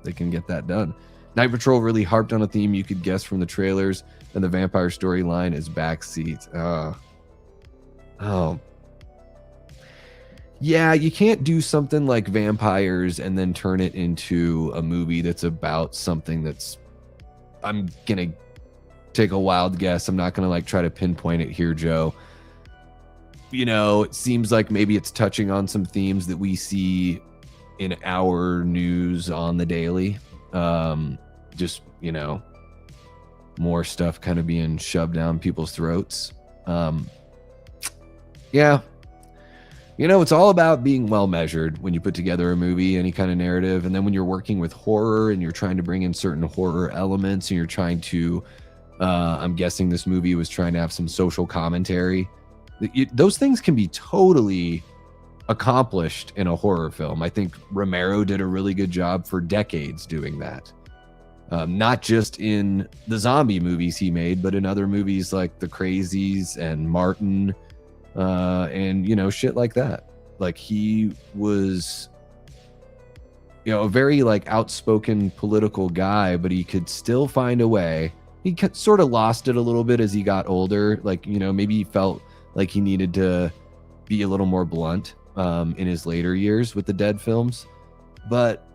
They can get that done. Night Patrol really harped on a theme you could guess from the trailers, and the vampire storyline is backseat. Oh. Yeah, you can't do something like vampires and then turn it into a movie that's about something that's... I'm going to take a wild guess. I'm not going to try to pinpoint it here, Joe. It seems like maybe it's touching on some themes that we see in our news on the daily. Just, more stuff kind of being shoved down people's throats. Yeah. It's all about being well measured when you put together a movie, any kind of narrative. And then when you're working with horror and you're trying to bring in certain horror elements and you're trying to, I'm guessing this movie was trying to have some social commentary. Those things can be totally accomplished in a horror film. I think Romero did a really good job for decades doing that. Not just in the zombie movies he made, but in other movies like The Crazies and Martin, and shit like that. He was a very outspoken political guy, but he could still find a way. He sort of lost it a little bit as he got older. Maybe he felt like he needed to be a little more blunt in his later years with the Dead films, but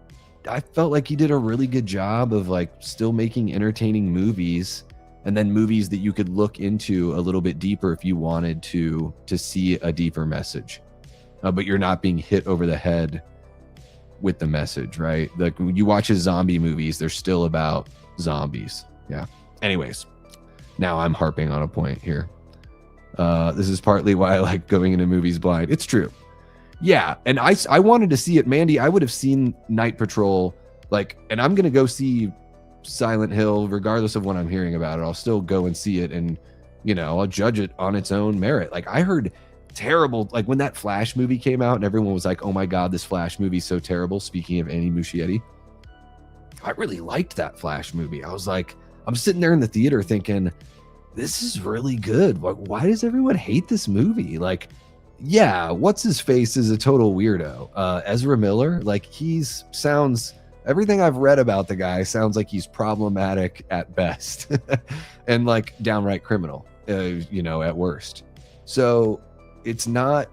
I felt like he did a really good job of still making entertaining movies, and then movies that you could look into a little bit deeper if you wanted to see a deeper message, but you're not being hit over the head with the message, right? When you watch his zombie movies, they're still about zombies. Yeah. Anyways, now I'm harping on a point here. This is partly why I like going into movies blind. It's true. Yeah, and I wanted to see it. Mandy, I would have seen Night Patrol, and I'm going to go see Silent Hill, regardless of what I'm hearing about it. I'll still go and see it, and, I'll judge it on its own merit. I heard terrible, when that Flash movie came out and everyone was like, oh my God, this Flash movie's so terrible. Speaking of Annie Muschietti, I really liked that Flash movie. I was I'm sitting there in the theater thinking, this is really good. Why does everyone hate this movie? Yeah, what's his face is a total weirdo. Ezra Miller, everything I've read about the guy sounds like he's problematic at best and downright criminal, at worst. So it's not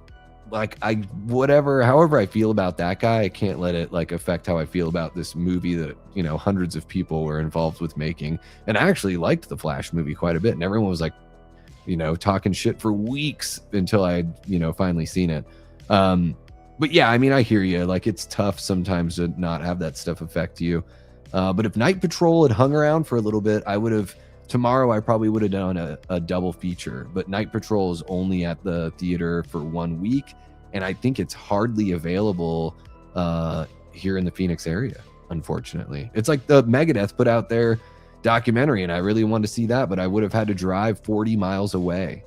however I feel about that guy, I can't let it affect how I feel about this movie that, hundreds of people were involved with making. And I actually liked the Flash movie quite a bit. And everyone was you know, talking shit for weeks until I'd, you know, finally seen it. But yeah, I mean, I hear you. Like, it's tough sometimes to not have that stuff affect you. But if Night Patrol had hung around for a little bit, tomorrow I probably would have done a double feature. But Night Patrol is only at the theater for 1 week, and I think it's hardly available here in the Phoenix area, unfortunately. It's like the Megadeth put out their documentary, and I really wanted to see that, but I would have had to drive 40 miles away,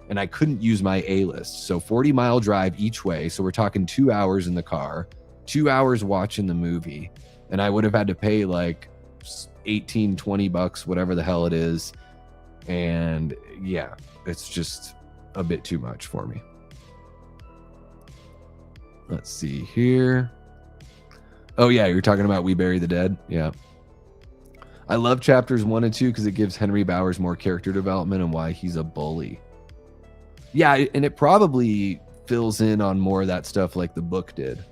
and I couldn't use my A-list. So 40-mile drive each way. So we're talking 2 hours in the car, 2 hours watching the movie, and I would have had to pay like $18-20, whatever the hell it is. And yeah, it's just a bit too much for me. Let's see here. Oh yeah, you're talking about We Bury the Dead. Yeah. I love chapters 1 and 2 because it gives Henry Bowers more character development and why he's a bully. Yeah, and it probably fills in on more of that stuff like the book did.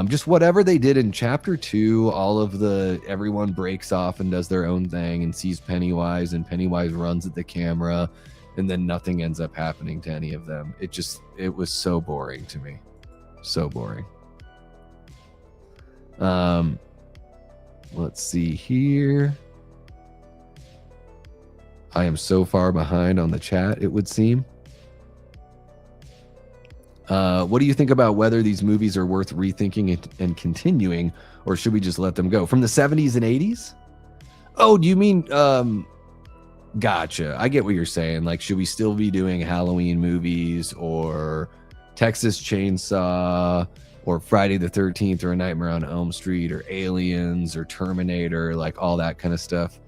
Just whatever they did in chapter 2, everyone breaks off and does their own thing and sees Pennywise, and Pennywise runs at the camera, and then nothing ends up happening to any of them. It was so boring to me. So boring. Let's see here. I am so far behind on the chat, it would seem. What do you think about whether these movies are worth rethinking and continuing, or should we just let them go? From the 70s and 80s? Oh, do you mean, gotcha. I get what you're saying. Like, should we still be doing Halloween movies, or Texas Chainsaw, or Friday the 13th, or A Nightmare on Elm Street, or Aliens, or Terminator, like all that kind of stuff?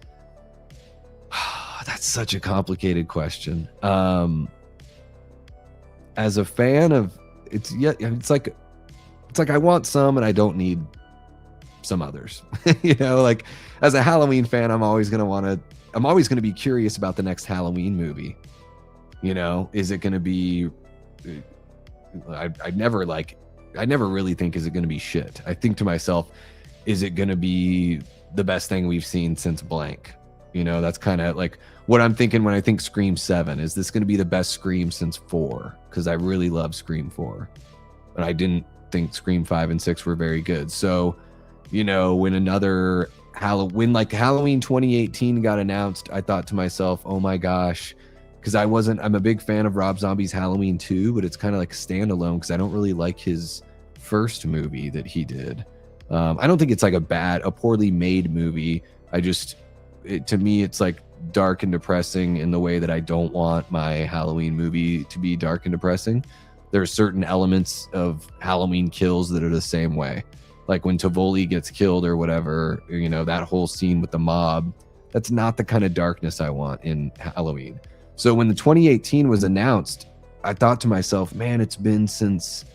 That's such a complicated question. As a fan of it's like I want some and I don't need some others. You know, like as a Halloween fan, I'm always going to be curious about the next Halloween movie. You know, is it going to be, I never really think, is it going to be shit? I think to myself, is it going to be the best thing we've seen since blank? You know, that's kind of like what I'm thinking when I think Scream 7. Is this going to be the best Scream since 4? Because I really love Scream 4. And I didn't think Scream 5 and 6 were very good. So, you know, when like Halloween 2018 got announced, I thought to myself, oh my gosh, because I'm a big fan of Rob Zombie's Halloween 2, but it's kind of like standalone because I don't really like his first movie that he did. I don't think it's like a poorly made movie. To me, it's like dark and depressing in the way that I don't want my Halloween movie to be dark and depressing. There are certain elements of Halloween Kills that are the same way. Like when Tivoli gets killed or whatever, you know, that whole scene with the mob, that's not the kind of darkness I want in Halloween. So when the 2018 was announced, I thought to myself, man, it's been since,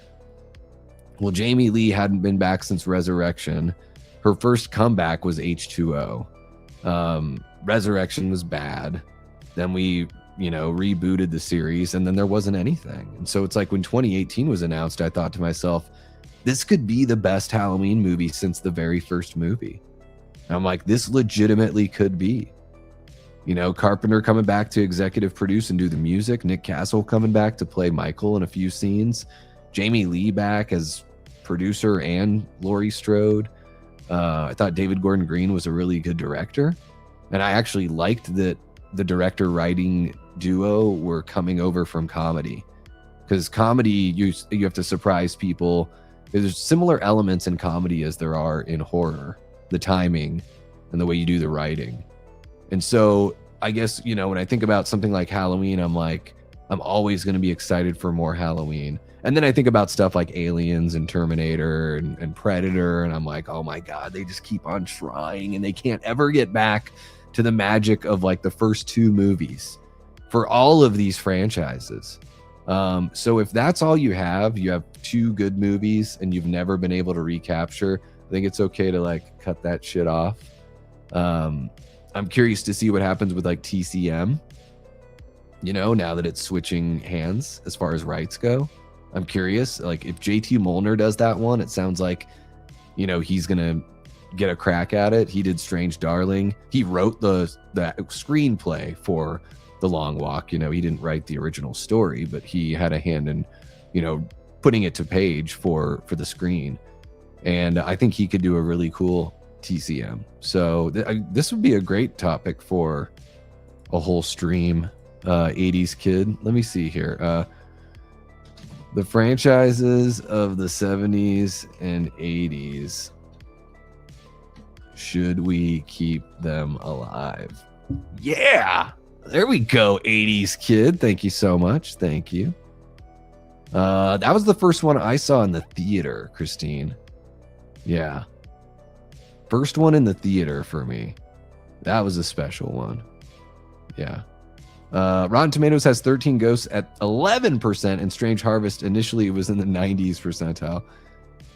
well, Jamie Lee hadn't been back since Resurrection. Her first comeback was H2O. Resurrection was bad. Then we, you know, rebooted the series, and then there wasn't anything. And so it's like when 2018 was announced, I thought to myself, this could be the best Halloween movie since the very first movie. And I'm like, this legitimately could be. You know, Carpenter coming back to executive produce and do the music. Nick Castle coming back to play Michael in a few scenes. Jamie Lee back as producer and Laurie Strode. I thought David Gordon Green was a really good director. And I actually liked that the director-writing duo were coming over from comedy. Because comedy, you have to surprise people. There's similar elements in comedy as there are in horror. The timing and the way you do the writing. And so I guess, you know, when I think about something like Halloween, I'm like, I'm always going to be excited for more Halloween. And then I think about stuff like Aliens and Terminator and Predator, and I'm like, oh my God, they just keep on trying and they can't ever get back to the magic of like the first two movies for all of these franchises. So if that's all you have two good movies and you've never been able to recapture, I think it's okay to like cut that shit off. I'm curious to see what happens with like TCM, you know, now that it's switching hands as far as rights go. I'm curious, like if JT Molnar does that one, it sounds like, you know, he's going to get a crack at it. He did Strange Darling. He wrote the screenplay for The Long Walk. You know, he didn't write the original story, but he had a hand in, you know, putting it to page for the screen. And I think he could do a really cool TCM. So this would be a great topic for a whole stream. 80s kid. Let me see here. The franchises of the 70s and 80s. Should we keep them alive? Yeah! There we go, 80s kid. Thank you so much. Thank you. That was the first one I saw in the theater, Christine. Yeah. First one in the theater for me. That was a special one. Yeah. Rotten Tomatoes has 13 Ghosts at 11%, and Strange Harvest initially was in the 90s percentile.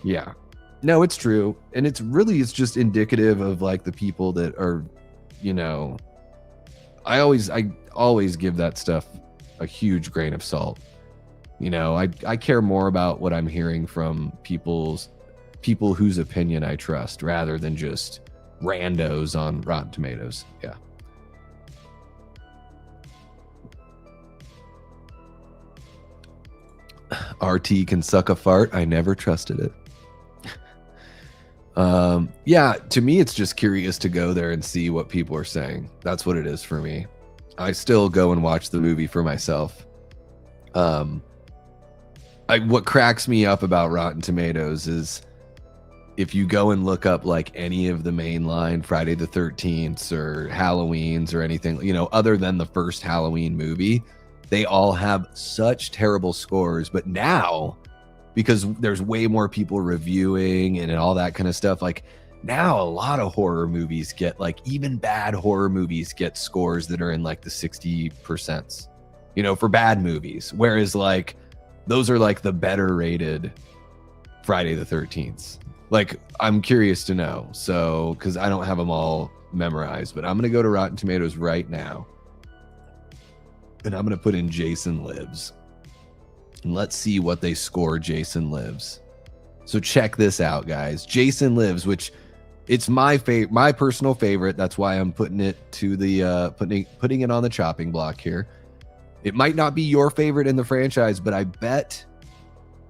Yeah. No, it's true. And it's just indicative of like the people that are, you know, I always give that stuff a huge grain of salt. You know, I care more about what I'm hearing from people whose opinion I trust rather than just randos on Rotten Tomatoes. Yeah. RT can suck a fart. I never trusted it. Yeah, to me, it's just curious to go there and see what people are saying. That's what it is for me. I still go and watch the movie for myself. What cracks me up about Rotten Tomatoes is if you go and look up like any of the mainline Friday the 13th or Halloween's or anything, you know, other than the first Halloween movie, they all have such terrible scores. But now, because there's way more people reviewing and all that kind of stuff, like now a lot of horror movies get, like, even bad horror movies get scores that are in like the 60%, you know, for bad movies. Whereas like those are like the better rated Friday the 13th. Like, I'm curious to know. So, because I don't have them all memorized, but I'm going to go to Rotten Tomatoes right now. And I'm going to put in Jason Lives. And let's see what they score Jason Lives. So check this out, guys. Jason Lives, which it's my personal favorite. That's why I'm putting it to the putting it on the chopping block here. It might not be your favorite in the franchise, but I bet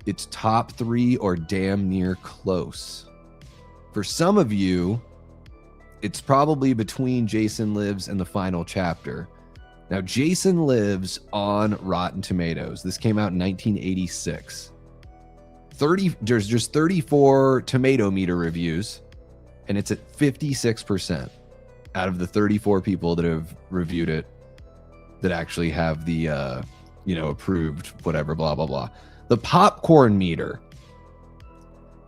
it's top 3 or damn near close. For some of you, it's probably between Jason Lives and The Final Chapter. Now, Jason Lives on Rotten Tomatoes. This came out in 1986. There's just 34 tomato meter reviews, and it's at 56% out of the 34 people that have reviewed it that actually have the, you know, approved, whatever, blah, blah, blah. The popcorn meter,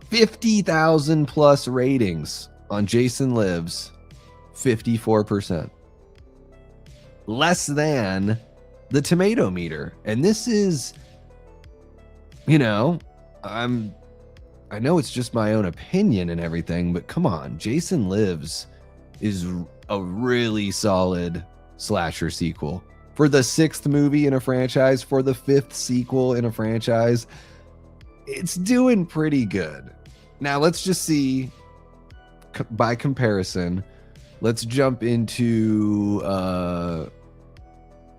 50,000 plus ratings on Jason Lives, 54%. Less than the tomato meter. And this is, you know, I know it's just my own opinion and everything, but come on, Jason Lives is a really solid slasher sequel. For the 6th movie in a franchise, for the 5th sequel in a franchise, it's doing pretty good. Now, let's just see, by comparison, let's jump into,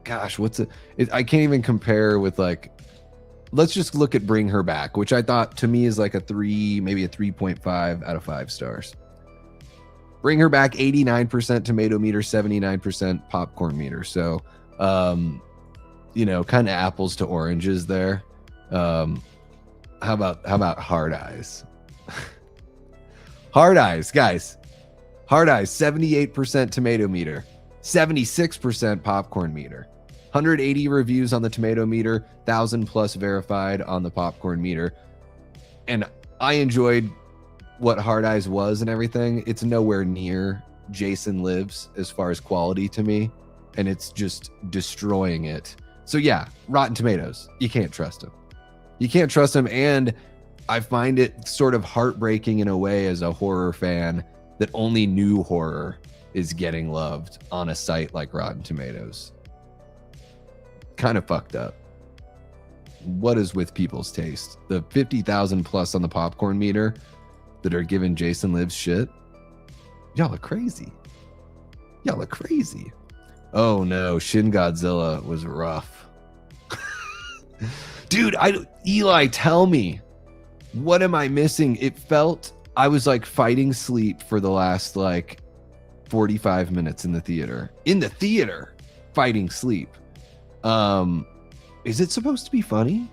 gosh, I can't even compare with, like, let's just look at Bring Her Back, which I thought to me is like a 3, maybe a 3.5 out of 5 stars. Bring Her Back, 89% tomato meter, 79% popcorn meter. So, you know, kind of apples to oranges there. How about Hard Eyes? Hard Eyes, guys. Hard Eyes, 78% tomato meter, 76% popcorn meter, 180 reviews on the tomato meter, 1,000 plus verified on the popcorn meter. And I enjoyed what Hard Eyes was and everything. It's nowhere near Jason Lives as far as quality to me, and it's just destroying it. So yeah, Rotten Tomatoes, you can't trust them. You can't trust them, and I find it sort of heartbreaking in a way as a horror fan that only new horror is getting loved on a site like Rotten Tomatoes. Kind of fucked up. What is with people's taste? The 50,000 plus on the popcorn meter that are giving Jason Lives shit. Y'all are crazy. Y'all are crazy. Oh no, Shin Godzilla was rough. Dude, Eli, tell me, what am I missing? It felt I was like fighting sleep for the last like 45 minutes in the theater. In the theater, fighting sleep. Is it supposed to be funny?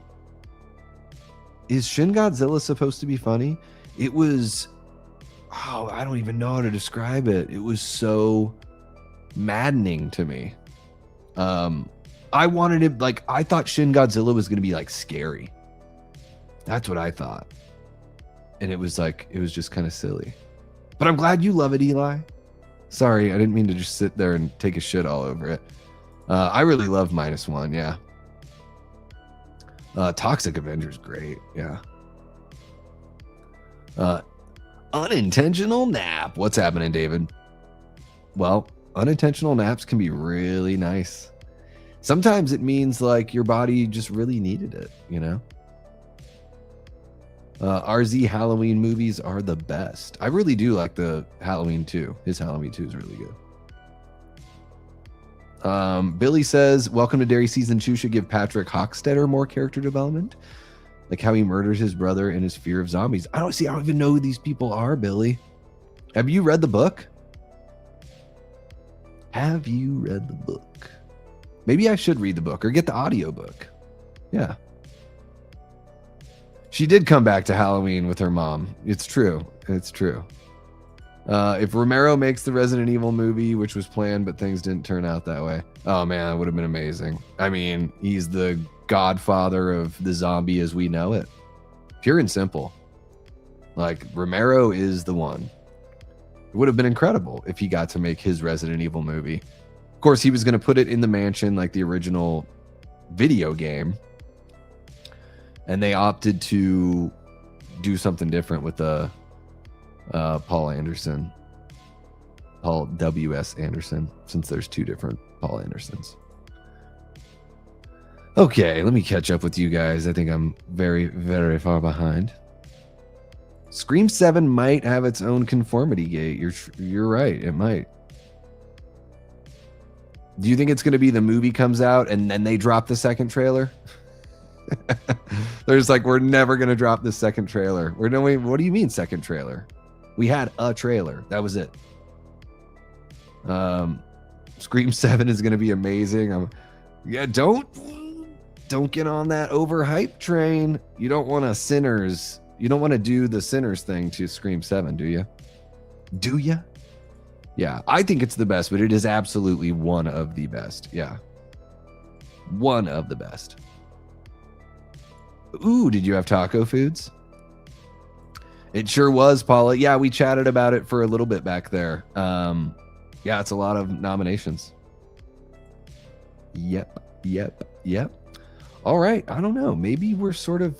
Is Shin Godzilla supposed to be funny? It was, oh, I don't even know how to describe it. It was so maddening to me. I wanted it, like, I thought Shin Godzilla was going to be like scary. That's what I thought. And it was like, it was just kind of silly. But I'm glad you love it, Eli. Sorry, I didn't mean to just sit there and take a shit all over it. I really love -1, yeah. Toxic Avenger's great, yeah. Unintentional nap. What's happening, David? Well, unintentional naps can be really nice. Sometimes it means like your body just really needed it, you know? RZ Halloween movies are the best. I really do like the Halloween 2. His Halloween 2 is really good. Billy says, welcome to Dairy Season 2 should give Patrick Hockstetter more character development. Like how he murders his brother and his fear of zombies. I don't even know who these people are, Billy. Have you read the book? Have you read the book? Maybe I should read the book or get the audiobook. Yeah. She did come back to Halloween with her mom. It's true. It's true. If Romero makes the Resident Evil movie, which was planned, but things didn't turn out that way. Oh man, that would have been amazing. I mean, he's the godfather of the zombie as we know it. Pure and simple. Like, Romero is the one. It would have been incredible if he got to make his Resident Evil movie. Of course, he was going to put it in the mansion like the original video game. And they opted to do something different with Paul Anderson. Paul W.S. Anderson, since there's two different Paul Andersons. Okay, let me catch up with you guys. I think I'm very, very far behind. Scream 7 might have its own conformity gate. You're right, it might. Do you think it's going to be the movie comes out and then they drop the second trailer? There's like, we're never going to drop the second trailer. What do you mean second trailer? We had a trailer. That was it. Scream 7 is going to be amazing. Yeah, don't get on that overhype train. You don't want to do the Sinners thing to Scream 7, do you? Do you? Yeah, I think it's the best, but it is absolutely one of the best. Yeah. One of the best. Ooh, did you have taco foods? It sure was, Paula. Yeah, we chatted about it for a little bit back there. Yeah, it's a lot of nominations. Yep. All right, I don't know. Maybe we're sort of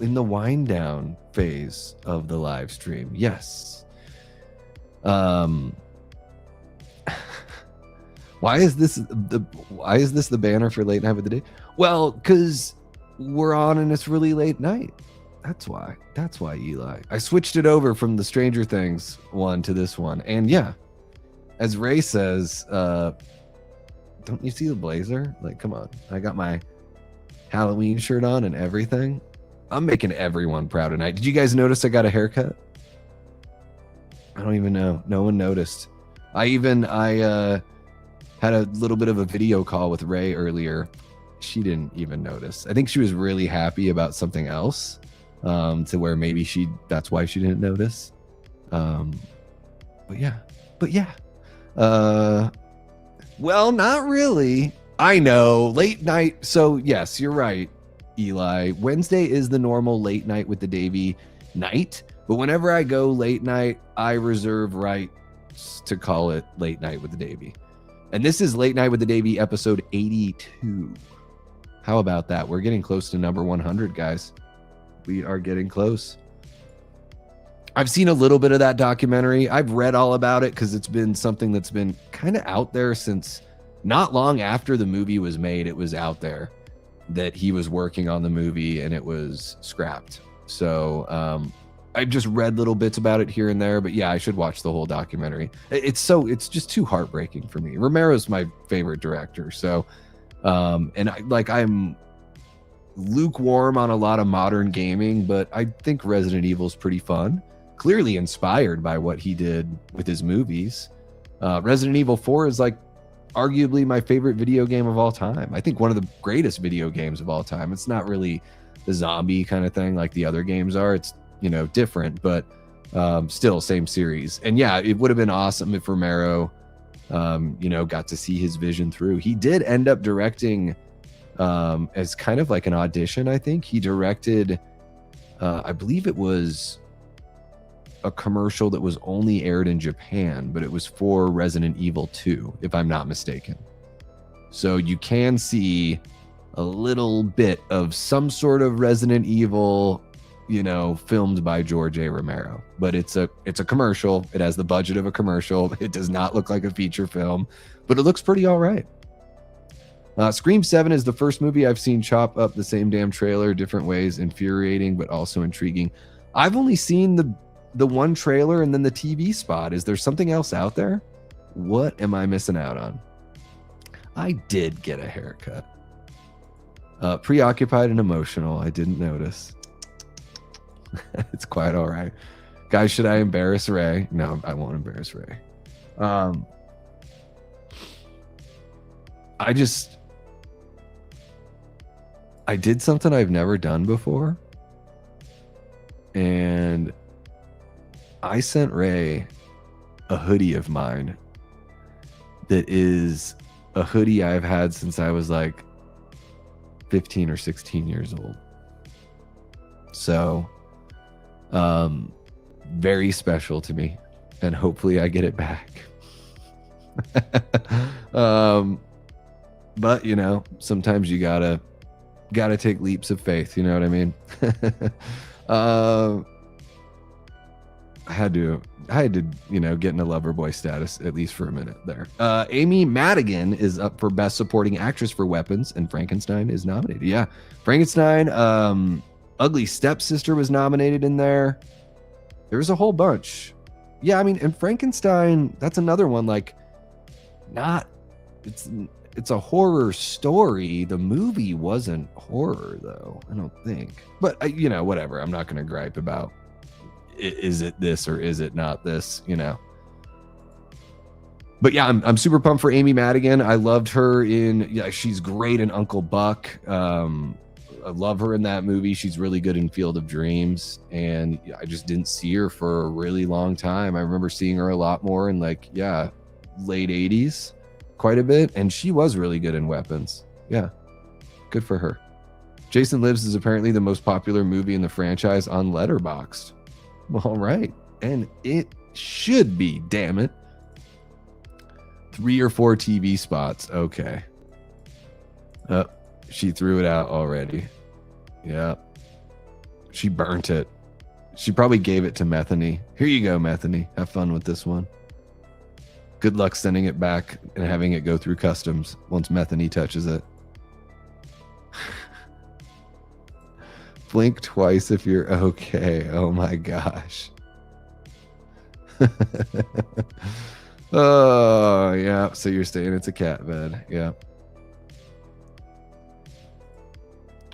in the wind down phase of the live stream. Yes. Why is this the banner for late night with the day? Well, because we're on and it's really late night. That's why, Eli. I switched it over from the Stranger Things one to this one. And yeah, as Ray says, don't you see the blazer? Like, come on. I got my Halloween shirt on and everything. I'm making everyone proud tonight. Did you guys notice I got a haircut? I don't even know. No one noticed. I had a little bit of a video call with Ray earlier. She didn't even notice. I think she was really happy about something else, to where maybe that's why she didn't notice. But yeah. Well, not really. I know, late night. So yes, you're right, Eli. Wednesday is the normal late night with the Davey night. But whenever I go late night, I reserve rights to call it late night with the Davey. And this is Late Night with the Davey episode 82. How about that? We're getting close to number 100, guys. We are getting close. I've seen a little bit of that documentary. I've read all about it because it's been something that's been kind of out there since not long after the movie was made. It was out there that he was working on the movie and it was scrapped. So I've just read little bits about it here and there, but yeah, I should watch the whole documentary. It's just too heartbreaking for me. Romero's my favorite director, so and I'm lukewarm on a lot of modern gaming, but I think Resident Evil's pretty fun. Clearly inspired by what he did with his movies. Resident Evil 4 is like arguably my favorite video game of all time. I think one of the greatest video games of all time. It's not really the zombie kind of thing like the other games are. It's, you know, different, but still same series. And yeah, it would have been awesome if Romero, you know, got to see his vision through. He did end up directing as kind of like an audition. I think he directed, I believe it was a commercial that was only aired in Japan, but it was for Resident Evil 2, if I'm not mistaken. So you can see a little bit of some sort of Resident Evil, you know, filmed by George A. Romero, but it's a commercial. It has the budget of a commercial. It does not look like a feature film, but it looks pretty all right. Scream 7 is the first movie I've seen chop up the same damn trailer different ways, infuriating but also intriguing. I've only seen the one trailer and then the TV spot. Is there something else out there? What am I missing out on? I did get a haircut. Preoccupied and emotional. I didn't notice. It's quite all right. Guys, should I embarrass Ray? No, I won't embarrass Ray. I did something I've never done before. And I sent Ray a hoodie of mine that is a hoodie I've had since I was like 15 or 16 years old. So, very special to me, and hopefully I get it back. But you know, sometimes you gotta take leaps of faith. You know what I mean? I had to, you know, get in a lover boy status at least for a minute there. Amy Madigan is up for Best Supporting Actress for Weapons, and Frankenstein is nominated. Yeah, Frankenstein. Ugly Stepsister was nominated in there. There's a whole bunch. Yeah, I mean, and Frankenstein, that's another one. Like, it's a horror story. The movie wasn't horror though, I don't think. But you know, whatever. I'm not going to gripe about is it this or is it not this, you know. But yeah, I'm super pumped for Amy Madigan. I loved her in, yeah, she's great in Uncle Buck. I love her in that movie. She's really good in Field of Dreams, and I just didn't see her for a really long time. I remember seeing her a lot more in like, yeah, late 80s, quite a bit, and she was really good in Weapons. Yeah, good for her. Jason Lives is apparently the most popular movie in the franchise on Letterboxd. All right, and it should be, damn it. 3 or 4 TV spots. Okay. She threw it out already. Yeah. She burnt it. She probably gave it to Methany. Here you go, Methany. Have fun with this one. Good luck sending it back and having it go through customs once Methany touches it. Blink twice if you're okay. Oh my gosh. Oh, yeah. So you're saying it's a cat bed. Yeah.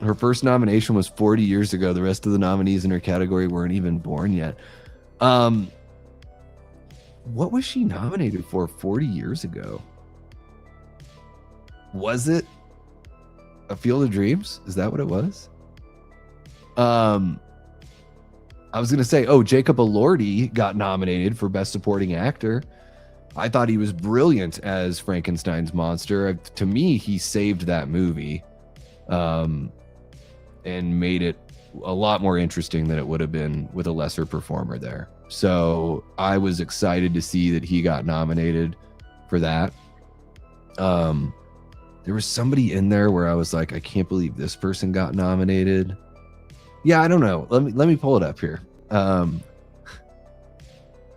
Her first nomination was 40 years ago. The rest of the nominees in her category weren't even born yet. What was she nominated for 40 years ago? Was it A Field of Dreams? Is that what it was? I was going to say, Jacob Elordi got nominated for Best Supporting Actor. I thought he was brilliant as Frankenstein's monster. To me, he saved that movie and made it a lot more interesting than it would have been with a lesser performer there. So I was excited to see that he got nominated for that. There was somebody in there where I was like, I can't believe this person got nominated. Yeah, I don't know. Let me pull it up here.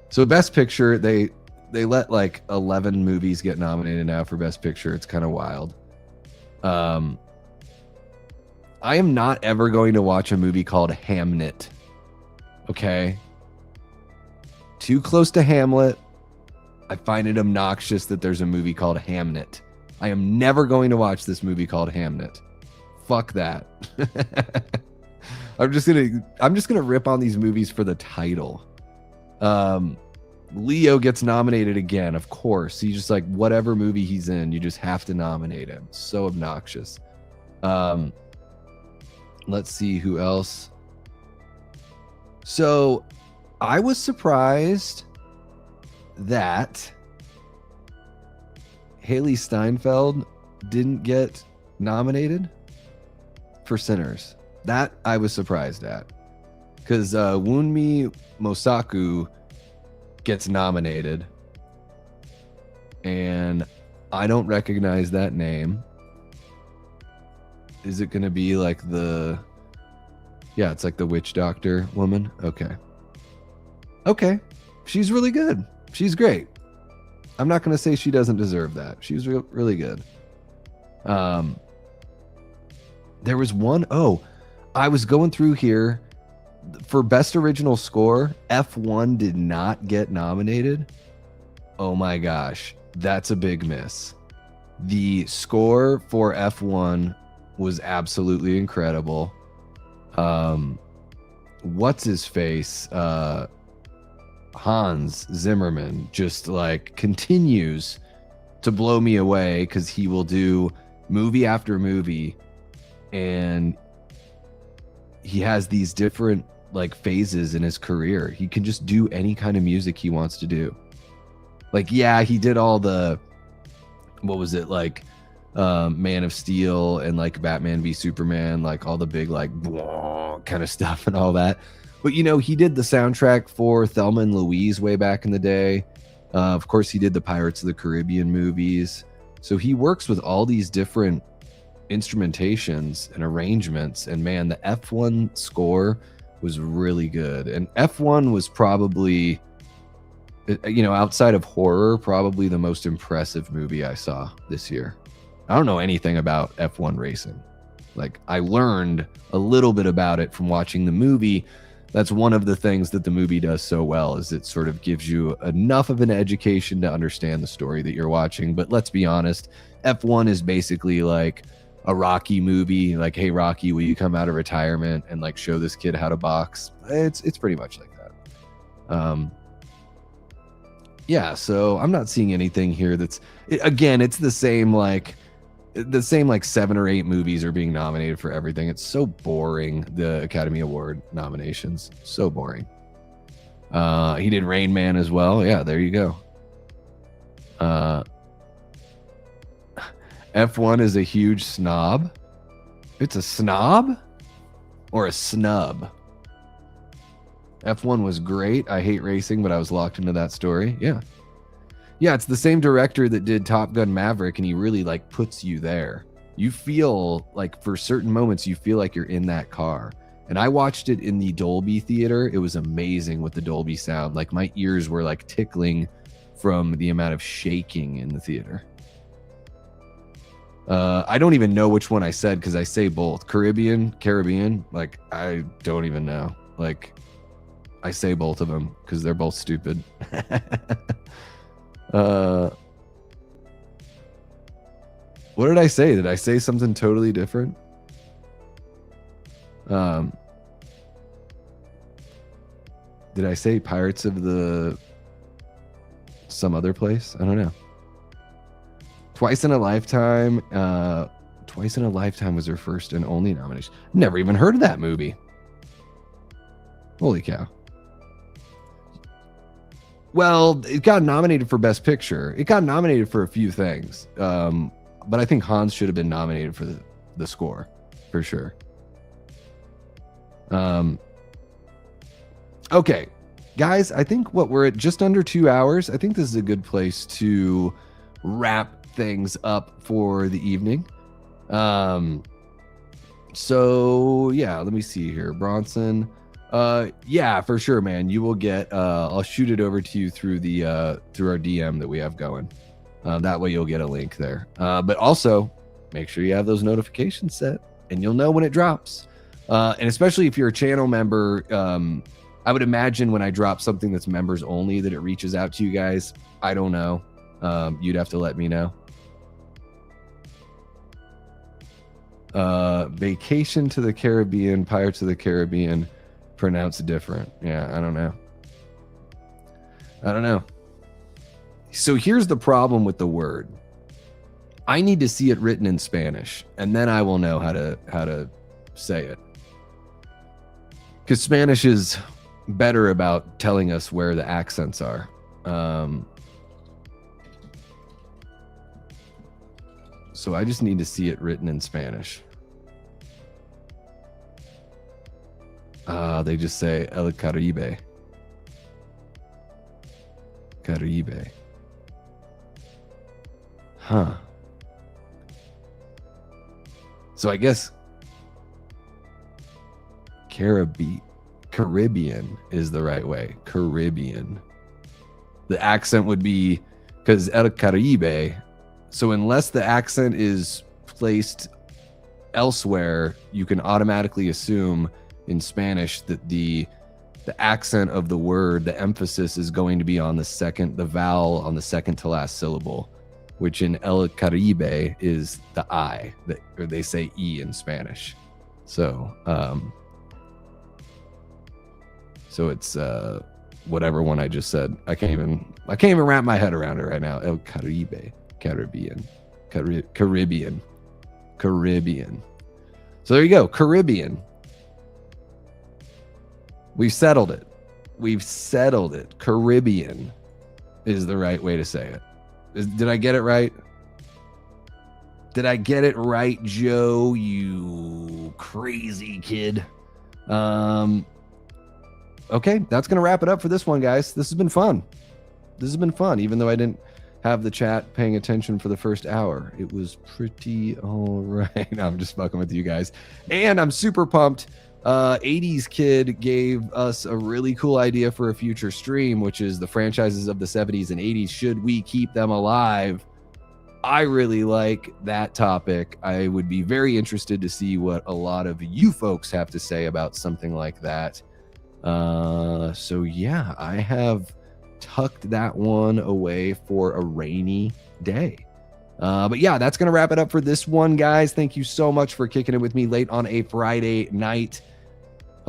So Best Picture, they let like 11 movies get nominated now for Best Picture. It's kind of wild. I am not ever going to watch a movie called Hamnet. Okay. Too close to Hamlet. I find it obnoxious that there's a movie called Hamnet. I am never going to watch this movie called Hamnet. Fuck that. I'm just gonna rip on these movies for the title. Leo gets nominated again, of course. He's just like, whatever movie he's in, you just have to nominate him. So obnoxious. Let's see who else. So I was surprised that Haley Steinfeld didn't get nominated for Sinners. That I was surprised at, because Wunmi Mosaku gets nominated, and I don't recognize that name. Is it going to be like the... Yeah, it's like the witch doctor woman. Okay. She's really good. She's great. I'm not going to say she doesn't deserve that. She's really good. There was one... Oh, I was going through here. For Best Original Score, F1 did not get nominated. Oh my gosh. That's a big miss. The score for F1 was absolutely incredible. What's his face? Hans Zimmerman just like continues to blow me away, because he will do movie after movie, and he has these different like phases in his career. He can just do any kind of music he wants to do. Like, yeah, he did all the, what was it, like Man of Steel and like Batman v Superman, like all the big like kind of stuff and all that. But you know, he did the soundtrack for Thelma and Louise way back in the day. Of course, he did the Pirates of the Caribbean movies. So he works with all these different instrumentations and arrangements, and man, the F1 score was really good. And F1 was probably, you know, outside of horror, probably the most impressive movie I saw this year. I don't know anything about F1 racing. Like, I learned a little bit about it from watching the movie. That's one of the things that the movie does so well, is it sort of gives you enough of an education to understand the story that you're watching. But let's be honest, F1 is basically like a Rocky movie. Like, hey, Rocky, will you come out of retirement and like show this kid how to box? It's pretty much like that. Yeah, so I'm not seeing anything here that's, again, it's the same like 7 or 8 movies are being nominated for everything. It's so boring, the Academy Award nominations. So boring. He did Rain Man as well. Yeah, there you go. F1 is a huge snob. It's a snob or a snub? F1 was great. I hate racing, but I was locked into that story. Yeah. Yeah, it's the same director that did Top Gun Maverick, and he really like puts you there. You feel like, for certain moments, you feel like you're in that car. And I watched it in the Dolby theater. It was amazing with the Dolby sound. Like, my ears were like tickling from the amount of shaking in the theater. I don't even know which one I said, because I say both. Caribbean, like, I don't even know. Like, I say both of them because they're both stupid. What did I say? Did I say something totally different? Did I say Pirates of the some other place? I don't know. Twice in a Lifetime was her first and only nomination. Never even heard of that movie. Holy cow. Well, it got nominated for Best Picture. It got nominated for a few things. But I think Hans should have been nominated for the score, for sure. Okay, guys, I think we're at just under 2 hours. I think this is a good place to wrap things up for the evening. So yeah, let me see here. Bronson. Yeah, for sure, man. You will get, I'll shoot it over to you through through our DM that we have going. That way you'll get a link there. But also make sure you have those notifications set and you'll know when it drops. And especially if you're a channel member, I would imagine when I drop something that's members only that it reaches out to you guys. I don't know. You'd have to let me know. Vacation to the Caribbean, Pirates of the Caribbean, pronounced different. Yeah, I don't know. I don't know. So here's the problem with the word. I need to see it written in Spanish, and then I will know how to say it. Because Spanish is better about telling us where the accents are. So I just need to see it written in Spanish. They just say El Caribe. Caribe. Huh. So I guess Caribbean is the right way. Caribbean. The accent would be, because El Caribe, so unless the accent is placed elsewhere, you can automatically assume in Spanish that the accent of the word, the emphasis is going to be on the vowel on the second to last syllable, which in El Caribe is the I, or they say E in Spanish. So, so it's whatever one I just said. I can't even wrap my head around it right now. El Caribe, Caribbean. So there you go, Caribbean. We've settled it. Caribbean is the right way to say it. Did I get it right? Did I get it right, Joe? You crazy kid. Okay, that's going to wrap it up for this one, guys. This has been fun. Even though I didn't have the chat paying attention for the first hour. It was pretty all right. No, I'm just fucking with you guys. And I'm super pumped. 80s Kid gave us a really cool idea for a future stream, which is the franchises of the 70s and 80s. Should we keep them alive? I really like that topic. I would be very interested to see what a lot of you folks have to say about something like that. So yeah, I have tucked that one away for a rainy day. But yeah, that's going to wrap it up for this one, guys. Thank you so much for kicking it with me late on a Friday night.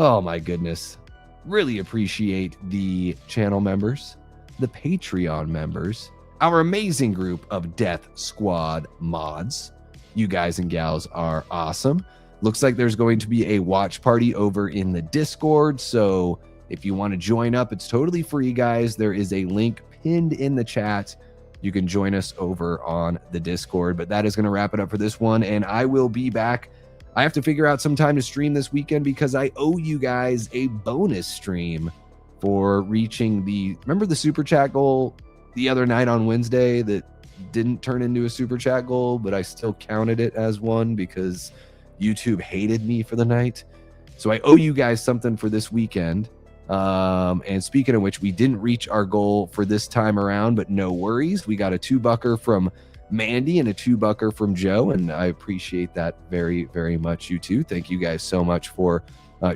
Oh my goodness. Really appreciate the channel members, the Patreon members, our amazing group of Death Squad mods. You guys and gals are awesome. Looks like there's going to be a watch party over in the Discord. So if you want to join up, it's totally free, guys. There is a link pinned in the chat. You can join us over on the Discord. But that is going to wrap it up for this one. And I will be back. I have to figure out some time to stream this weekend because I owe you guys a bonus stream for reaching remember the super chat goal the other night on Wednesday that didn't turn into a super chat goal, but I still counted it as one because YouTube hated me for the night. So I owe you guys something for this weekend. And speaking of which, we didn't reach our goal for this time around, but no worries. We got a $2 from Mandy and a $2 from Joe, and I appreciate that very, very much. You too. Thank you guys so much for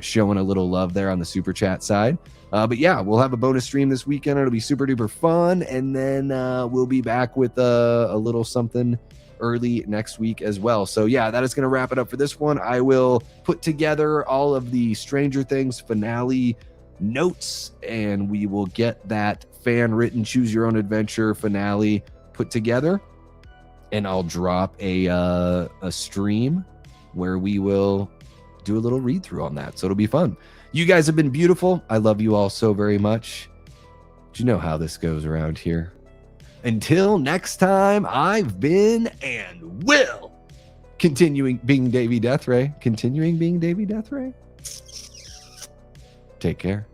showing a little love there on the super chat side. But yeah, we'll have a bonus stream this weekend. It'll be super duper fun, and then we'll be back with a little something early next week as well. So yeah, that is going to wrap it up for this one. I will put together all of the Stranger Things finale notes, and we will get that fan written choose your own adventure finale put together, and I'll drop a stream where we will do a little read through on that. So it'll be fun. You guys have been beautiful. I love you all so very much. Do you know how this goes around here? Until next time, I've been and will continuing being Davey Deathray. Take care.